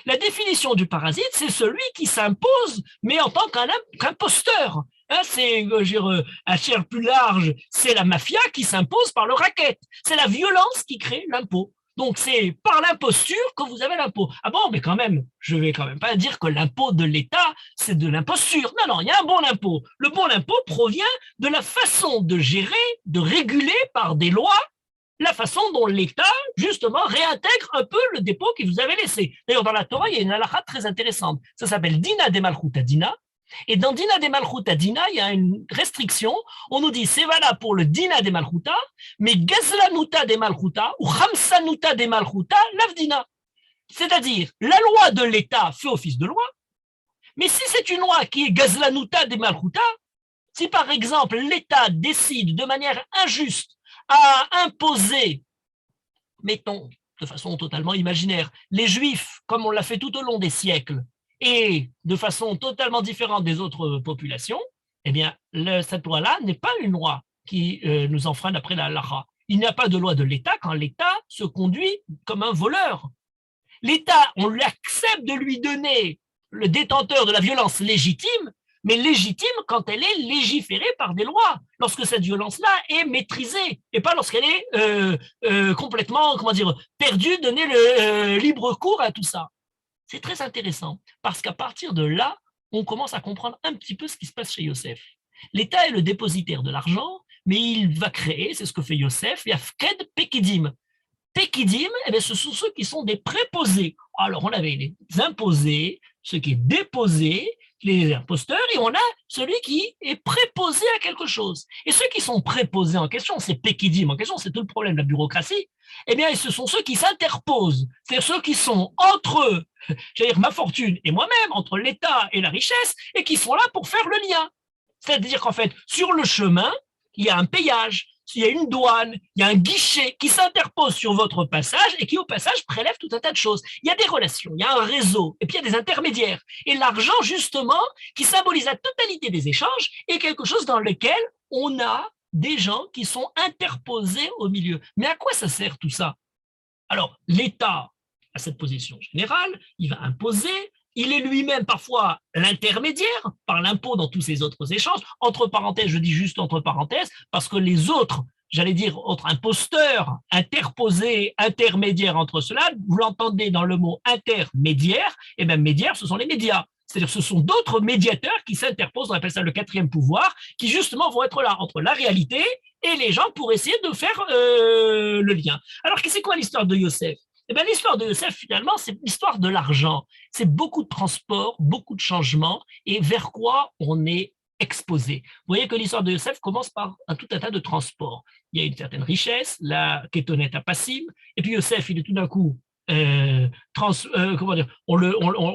La définition du parasite, c'est celui qui s'impose, mais en tant qu'imposteur. C'est à chair plus large, c'est la mafia qui s'impose par le racket. C'est la violence qui crée l'impôt. Donc, c'est par l'imposture que vous avez l'impôt. Ah bon, mais quand même, je vais quand même pas dire que l'impôt de l'État, c'est de l'imposture. Non, il y a un bon impôt. Le bon impôt provient de la façon de gérer, de réguler par des lois la façon dont l'État, justement, réintègre un peu le dépôt qu'il vous avait laissé. D'ailleurs, dans la Torah, il y a une halakha très intéressante. Ça s'appelle Dina de Malchuta Dina. Et dans Dina de Malchuta Dina, il y a une restriction. On nous dit c'est valable pour le Dina de Malchuta, mais Gazlanuta de Malchuta ou Khamsanuta de Malchuta, l'Avdina. C'est-à-dire, la loi de l'État fait office de loi, mais si c'est une loi qui est Gazlanuta de Malchuta, si par exemple l'État décide de manière injuste à imposer, mettons, de façon totalement imaginaire, les Juifs, comme on l'a fait tout au long des siècles, et de façon totalement différente des autres populations, eh bien, cette loi-là n'est pas une loi qui nous enfreint d'après la halakha. Il n'y a pas de loi de l'État quand l'État se conduit comme un voleur. L'État, on accepte de lui donner le détenteur de la violence légitime, mais légitime quand elle est légiférée par des lois, lorsque cette violence-là est maîtrisée, et pas lorsqu'elle est complètement, perdue, donner le libre cours à tout ça. C'est très intéressant, parce qu'à partir de là, on commence à comprendre un petit peu ce qui se passe chez Yosef. L'État est le dépositaire de l'argent, mais il va créer, c'est ce que fait Yosef, Yafked Pekidim. Pekidim, ce sont ceux qui sont des préposés. Alors, on avait les imposés, ceux qui est déposés, les imposteurs, et on a celui qui est préposé à quelque chose. Et ceux qui sont préposés en question, c'est Pekidim en question, c'est tout le problème de la bureaucratie, eh bien, ce sont ceux qui s'interposent, c'est-à-dire ceux qui sont entre eux, j'allais dire ma fortune et moi-même, entre l'État et la richesse, et qui sont là pour faire le lien. C'est-à-dire qu'en fait, sur le chemin, il y a un péage, il y a une douane, il y a un guichet qui s'interpose sur votre passage et qui, au passage, prélève tout un tas de choses. Il y a des relations, il y a un réseau, et puis il y a des intermédiaires. Et l'argent, justement, qui symbolise la totalité des échanges, est quelque chose dans lequel on a des gens qui sont interposés au milieu. Mais à quoi ça sert tout ça? Alors, l'État a cette position générale, il va imposer, il est lui-même parfois l'intermédiaire par l'impôt dans tous ces autres échanges. Entre parenthèses, je dis juste entre parenthèses, parce que les autres, j'allais dire autres imposteurs, interposés, intermédiaires entre cela, vous l'entendez dans le mot intermédiaire, et bien médiaire, ce sont les médias. C'est-à-dire que ce sont d'autres médiateurs qui s'interposent, on appelle ça le quatrième pouvoir, qui justement vont être là entre la réalité et les gens pour essayer de faire le lien. Alors, c'est quoi l'histoire de Yosef? Eh bien, l'histoire de Yosef, finalement, c'est l'histoire de l'argent. C'est beaucoup de transport, beaucoup de changements, et vers quoi on est exposé. Vous voyez que l'histoire de Yosef commence par tout un tas de transports. Il y a une certaine richesse, la kétonet à Passim, et puis Yosef, il est tout d'un coup on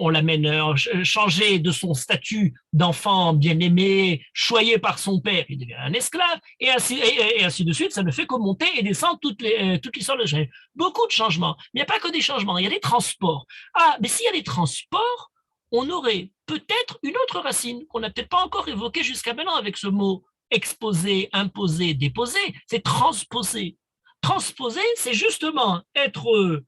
l'amène changer de son statut d'enfant bien-aimé, choyé par son père, il devient un esclave, et ainsi de suite, ça ne fait que monter et descendre toute l'histoire de Genève. Beaucoup de changements, mais il n'y a pas que des changements, il y a des transports. Ah, mais s'il y a des transports, on aurait peut-être une autre racine qu'on n'a peut-être pas encore évoquée jusqu'à maintenant avec ce mot exposé, imposé, déposé, c'est transposé. Transposer, c'est justement être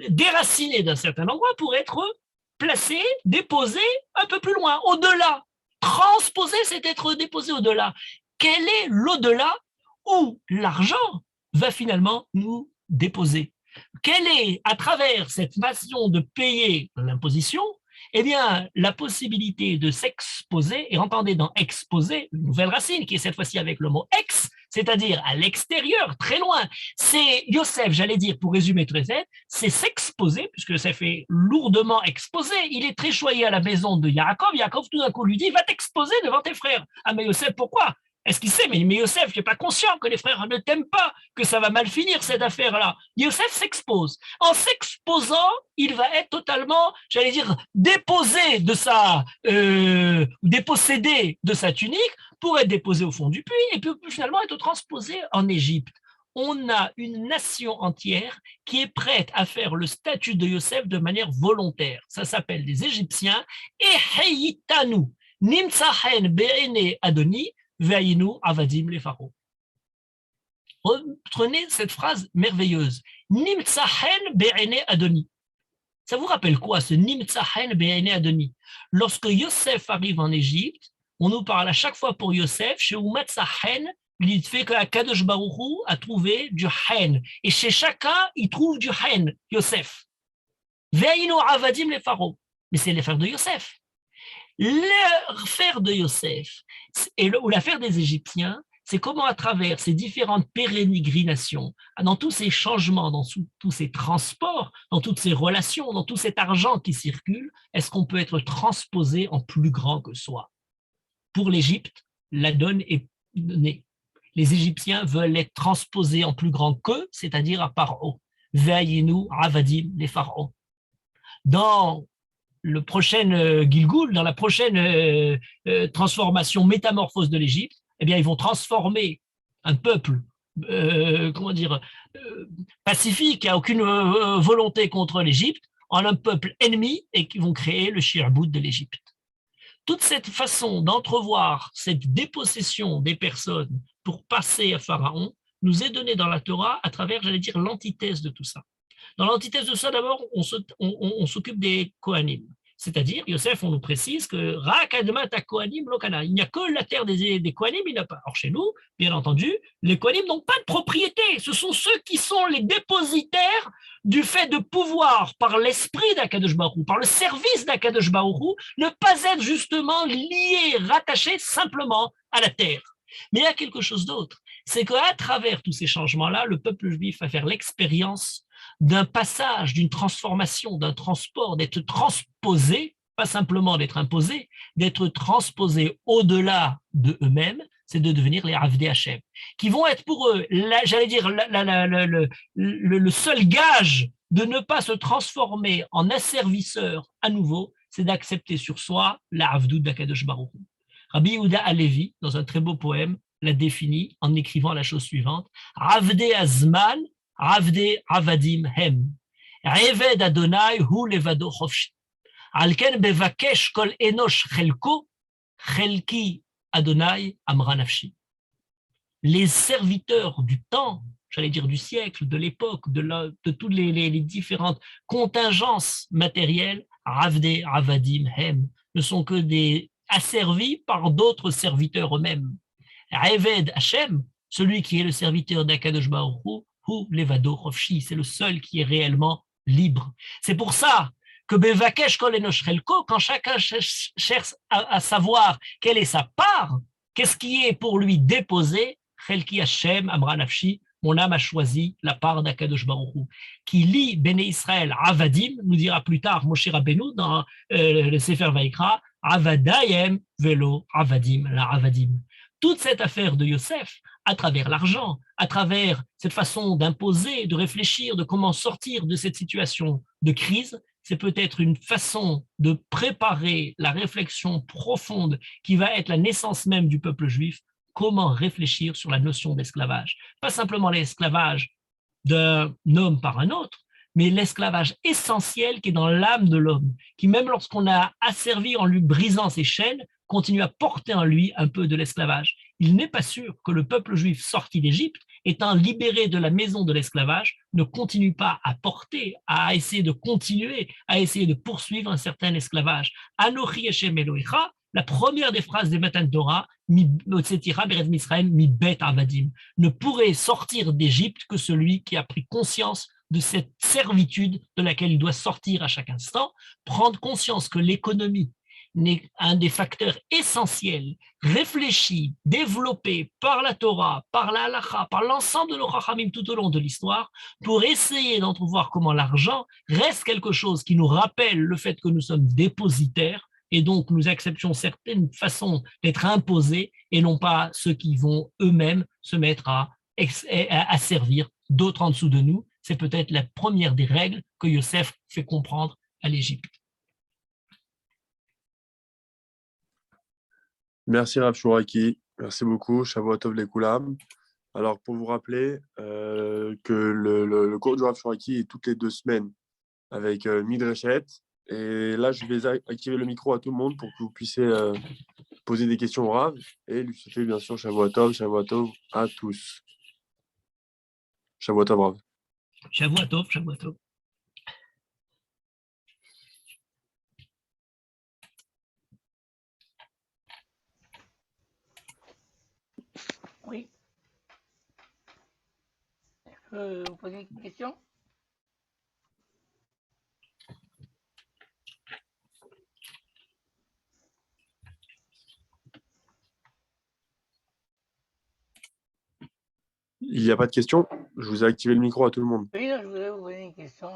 déraciné d'un certain endroit pour être placé, déposé un peu plus loin, au-delà. Transposer, c'est être déposé au-delà. Quel est l'au-delà où l'argent va finalement nous déposer? Quelle est, à travers cette façon de payer l'imposition, eh bien, la possibilité de s'exposer, et entendez dans exposer une nouvelle racine qui est cette fois-ci avec le mot ex, c'est-à-dire à l'extérieur, très loin. C'est Yosef, j'allais dire, pour résumer très vite, c'est s'exposer, puisque Yosef est lourdement exposé. Il est très choyé à la maison de Yaakov. Yaakov, tout d'un coup, lui dit, va t'exposer devant tes frères. Ah, mais Yosef, pourquoi? Est-ce qu'il sait? Mais Yosef n'est pas conscient que les frères ne t'aiment pas, que ça va mal finir cette affaire-là. Yosef s'expose. En s'exposant, il va être totalement, j'allais dire, déposé de dépossédé de sa tunique pour être déposé au fond du puits et puis finalement être transposé en Égypte. On a une nation entière qui est prête à faire le statut de Yosef de manière volontaire. Ça s'appelle les Égyptiens. Eheyitanu nimtsahen be'ene Adoni ve'ayinu avadim les pharaons. Reprenez cette phrase merveilleuse. Nimtsahen be'ene Adoni. Ça vous rappelle quoi, ce Nimtsahen be'ene Adoni? Lorsque Yosef arrive en Égypte, on nous parle à chaque fois pour Yosef, chez Umatsahen, il fait que Kadosh Baruch Hu a trouvé du Hen. Et chez chacun, il trouve du Hen, Yosef. Ve'ayinu avadim les pharaons. Mais c'est l'affaire de Yosef. L'affaire de Yosef, ou l'affaire des Égyptiens, c'est comment à travers ces différentes pérégrinations, dans tous ces changements, dans tous ces transports, dans toutes ces relations, dans tout cet argent qui circule, est-ce qu'on peut être transposé en plus grand que soi? Pour l'Égypte, la donne est donnée. Les Égyptiens veulent être transposés en plus grand qu'eux, c'est-à-dire à Paro. Veillez-nous, Avadim, les pharaons. Dans le prochain Gilgul, dans la prochaine transformation, métamorphose de l'Égypte, eh bien, ils vont transformer un peuple, comment dire, pacifique, qui n'a aucune volonté contre l'Égypte, en un peuple ennemi et qui vont créer le Shirbout de l'Égypte. Toute cette façon d'entrevoir cette dépossession des personnes pour passer à Pharaon nous est donnée dans la Torah à travers, j'allais dire, l'antithèse de tout ça. Dans l'antithèse de ça, d'abord, on s'occupe des Kohanim. C'est-à-dire, Yosef, on nous précise que Rak Admat à Kohanim Lokana. Il n'y a que la terre des Kohanim, il n'y a pas. Or, chez nous, bien entendu, les Kohanim n'ont pas de propriété. Ce sont ceux qui sont les dépositaires du fait de pouvoir, par l'esprit d'Akadosh Baruch Hu, par le service d'Akadosh Baruch Hu, ne pas être justement liés, rattachés simplement à la terre. Mais il y a quelque chose d'autre. C'est qu'à travers tous ces changements-là, le peuple juif va faire l'expérience d'un passage, d'une transformation, d'un transport, d'être transposé, pas simplement d'être imposé, d'être transposé au-delà de eux-mêmes, c'est de devenir les Avdei Hashem, qui vont être pour eux, j'allais dire, le seul gage de ne pas se transformer en asservisseur à nouveau, c'est d'accepter sur soi la Avdout d'Akadosh Baruch Hu. Rabbi Yehuda Halevi, dans un très beau poème, l'a défini en écrivant la chose suivante: Avdei Azman, Avdei Avadim Hem. Eved Adonai hu levado chofshi. Al ken bevakesh kol enosh chelko, chelki Adonai amra nafshi. Les serviteurs du temps, j'allais dire du siècle, de l'époque, de toutes les différentes contingences matérielles, Avdei Avadim Hem, ne sont que des asservis par d'autres serviteurs eux-mêmes. Eved Hashem, celui qui est le serviteur d'Akadosh Baruch Hu, Hu Levado Chofshi, c'est le seul qui est réellement libre. C'est pour ça que Bevakesh Kol Enosh Chelko, quand chacun cherche à savoir quelle est sa part, qu'est-ce qui est pour lui déposé, Chelki Hashem Amra Nafshi, mon âme a choisi la part d'Akadosh Baruch Hu, qui lit Béné Israël Avadim, nous dira plus tard Moshe Rabbeinu dans le Sefer Vaikra, Avadayem velo Avadim, la Avadim. Toute cette affaire de Yosef, à travers l'argent, à travers cette façon d'imposer, de réfléchir, de comment sortir de cette situation de crise, c'est peut-être une façon de préparer la réflexion profonde qui va être la naissance même du peuple juif, comment réfléchir sur la notion d'esclavage. Pas simplement l'esclavage d'un homme par un autre, mais l'esclavage essentiel qui est dans l'âme de l'homme, qui même lorsqu'on a asservi en lui brisant ses chaînes, continue à porter en lui un peu de l'esclavage. Il n'est pas sûr que le peuple juif sorti d'Égypte, étant libéré de la maison de l'esclavage, ne continue pas à porter, à essayer de continuer, à essayer de poursuivre un certain esclavage. Anochi Hashem Elohecha, la première des phrases des Matan Torah, ne pourrait sortir d'Égypte que celui qui a pris conscience de cette servitude de laquelle il doit sortir à chaque instant, prendre conscience que l'économie n'est un des facteurs essentiels, réfléchis, développés par la Torah, par la Halacha, par l'ensemble de nos Chachamim tout au long de l'histoire, pour essayer d'entrevoir comment l'argent reste quelque chose qui nous rappelle le fait que nous sommes dépositaires, et donc nous acceptions certaines façons d'être imposés, et non pas ceux qui vont eux-mêmes se mettre à servir d'autres en dessous de nous. C'est peut-être la première des règles que Yosef fait comprendre à l'Égypte. Merci Rav Chouraki, merci beaucoup, Shavua Tov Lekoulam. Alors pour vous rappeler que le cours du Rav Chouraki est toutes les 2 semaines avec Midreshet. Et là, je vais activer le micro à tout le monde pour que vous puissiez poser des questions au Rav. Et lui souhaiter bien sûr Shavua Tov à tous. Shavua Tov, Rav. Shavua Tov, Shavua Tov. Oui. Vous posez une question? Il n'y a pas de questions? Je vous ai activé le micro à tout le monde. Oui, non, je voudrais vous poser une question.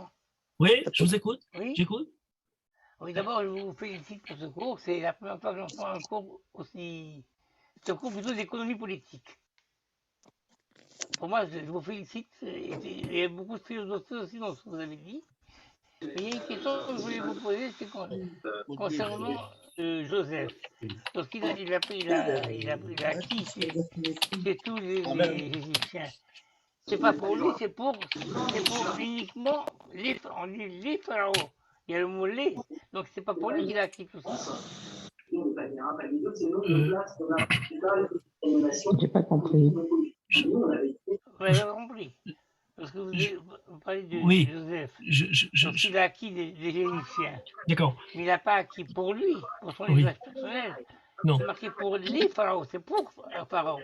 Oui, je vous écoute. Oui, J'écoute. oui, d'abord, je vous félicite pour ce cours. C'est la première fois que j'entends un cours aussi. C'est un cours plutôt d'économie politique. Pour moi, je vous félicite. Il y a beaucoup de philosophie aussi dans ce que vous avez dit. Mais il y a une question que je voulais vous poser, c'est concernant Joseph. Lorsqu'il a acquis chez tous les Égyptiens, c'est pas pour lui, c'est pour uniquement on dit les pharaons. Il y a le mot les, donc c'est pas pour lui qu'il a acquis tout ça. J'ai pas compris. Vous avez compris. Parce que vous parlez de Oui, Joseph. je- Lorsqu'il a acquis des Égyptiens, d'accord. mais il n'a pas acquis pour lui, pour son Oui. usage personnel. Non. C'est marqué pour les pharaons, c'est pour un pharaon.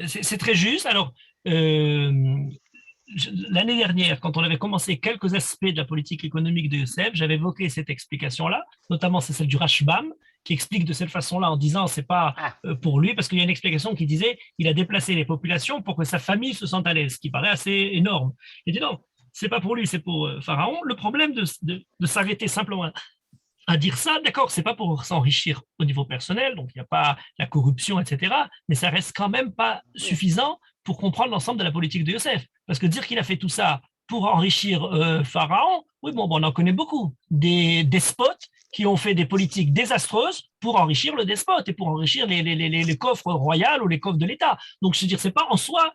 C'est très juste. Alors, l'année dernière, quand on avait commencé quelques aspects de la politique économique de Youssef, j'avais évoqué cette explication-là, notamment c'est celle du Rashbam, qui explique de cette façon-là en disant c'est pas pour lui, parce qu'il y a une explication qui disait il a déplacé les populations pour que sa famille se sente à l'aise, ce qui paraît assez énorme. Il dit non, c'est pas pour lui, c'est pour Pharaon. Le problème de s'arrêter simplement à dire ça, d'accord, c'est pas pour s'enrichir au niveau personnel, donc il n'y a pas la corruption, etc., mais ça reste quand même pas suffisant pour comprendre l'ensemble de la politique de Youssef. Parce que dire qu'il a fait tout ça pour enrichir Pharaon, oui, bon, on en connaît beaucoup. Des despotes qui ont fait des politiques désastreuses pour enrichir le despote et pour enrichir les coffres royaux ou les coffres de l'État. Donc, je veux dire, c'est pas en soi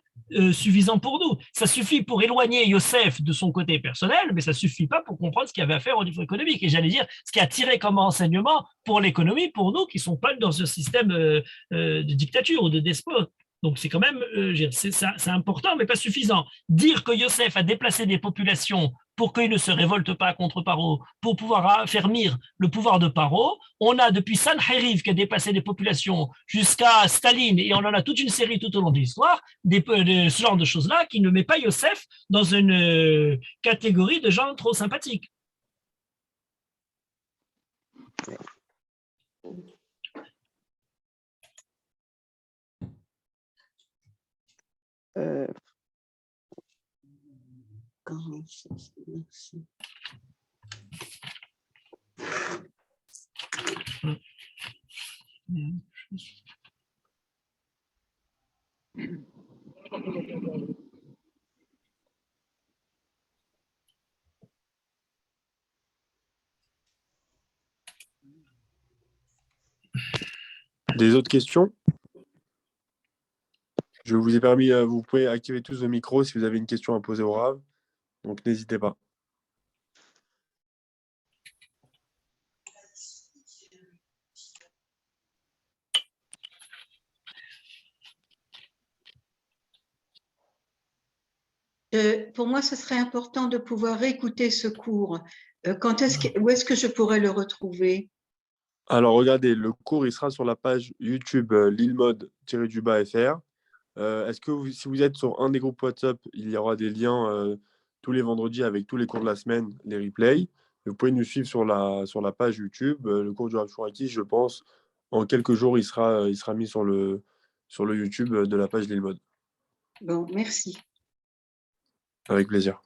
suffisant pour nous. Ça suffit pour éloigner Youssef de son côté personnel, mais ça suffit pas pour comprendre ce qu'il y avait à faire au niveau économique. Et j'allais dire, ce qui a tiré comme enseignement pour l'économie, pour nous qui sont pas dans ce système de dictature ou de despote. Donc c'est quand même, c'est important, mais pas suffisant. Dire que Youssef a déplacé des populations pour qu'ils ne se révoltent pas contre Paro, pour pouvoir affermir le pouvoir de Paro, on a depuis Sanherib qui a déplacé des populations jusqu'à Staline, et on en a toute une série tout au long de l'histoire, ce genre de choses-là qui ne met pas Youssef dans une catégorie de gens trop sympathiques. Des autres questions? Je vous ai permis, vous pouvez activer tous vos micros si vous avez une question à poser au Rav, donc n'hésitez pas. Pour moi, ce serait important de pouvoir écouter ce cours. Où est-ce que je pourrais le retrouver? Alors, regardez, le cours, il sera sur la page YouTube lilmod-fr. Est-ce que si vous êtes sur un des groupes WhatsApp, il y aura des liens tous les vendredis avec tous les cours de la semaine, les replays. Vous pouvez nous suivre sur la page YouTube. Le cours du Rav Shuraki, je pense, en quelques jours, il sera mis sur le YouTube de la page Lilmod. Bon, merci. Avec plaisir.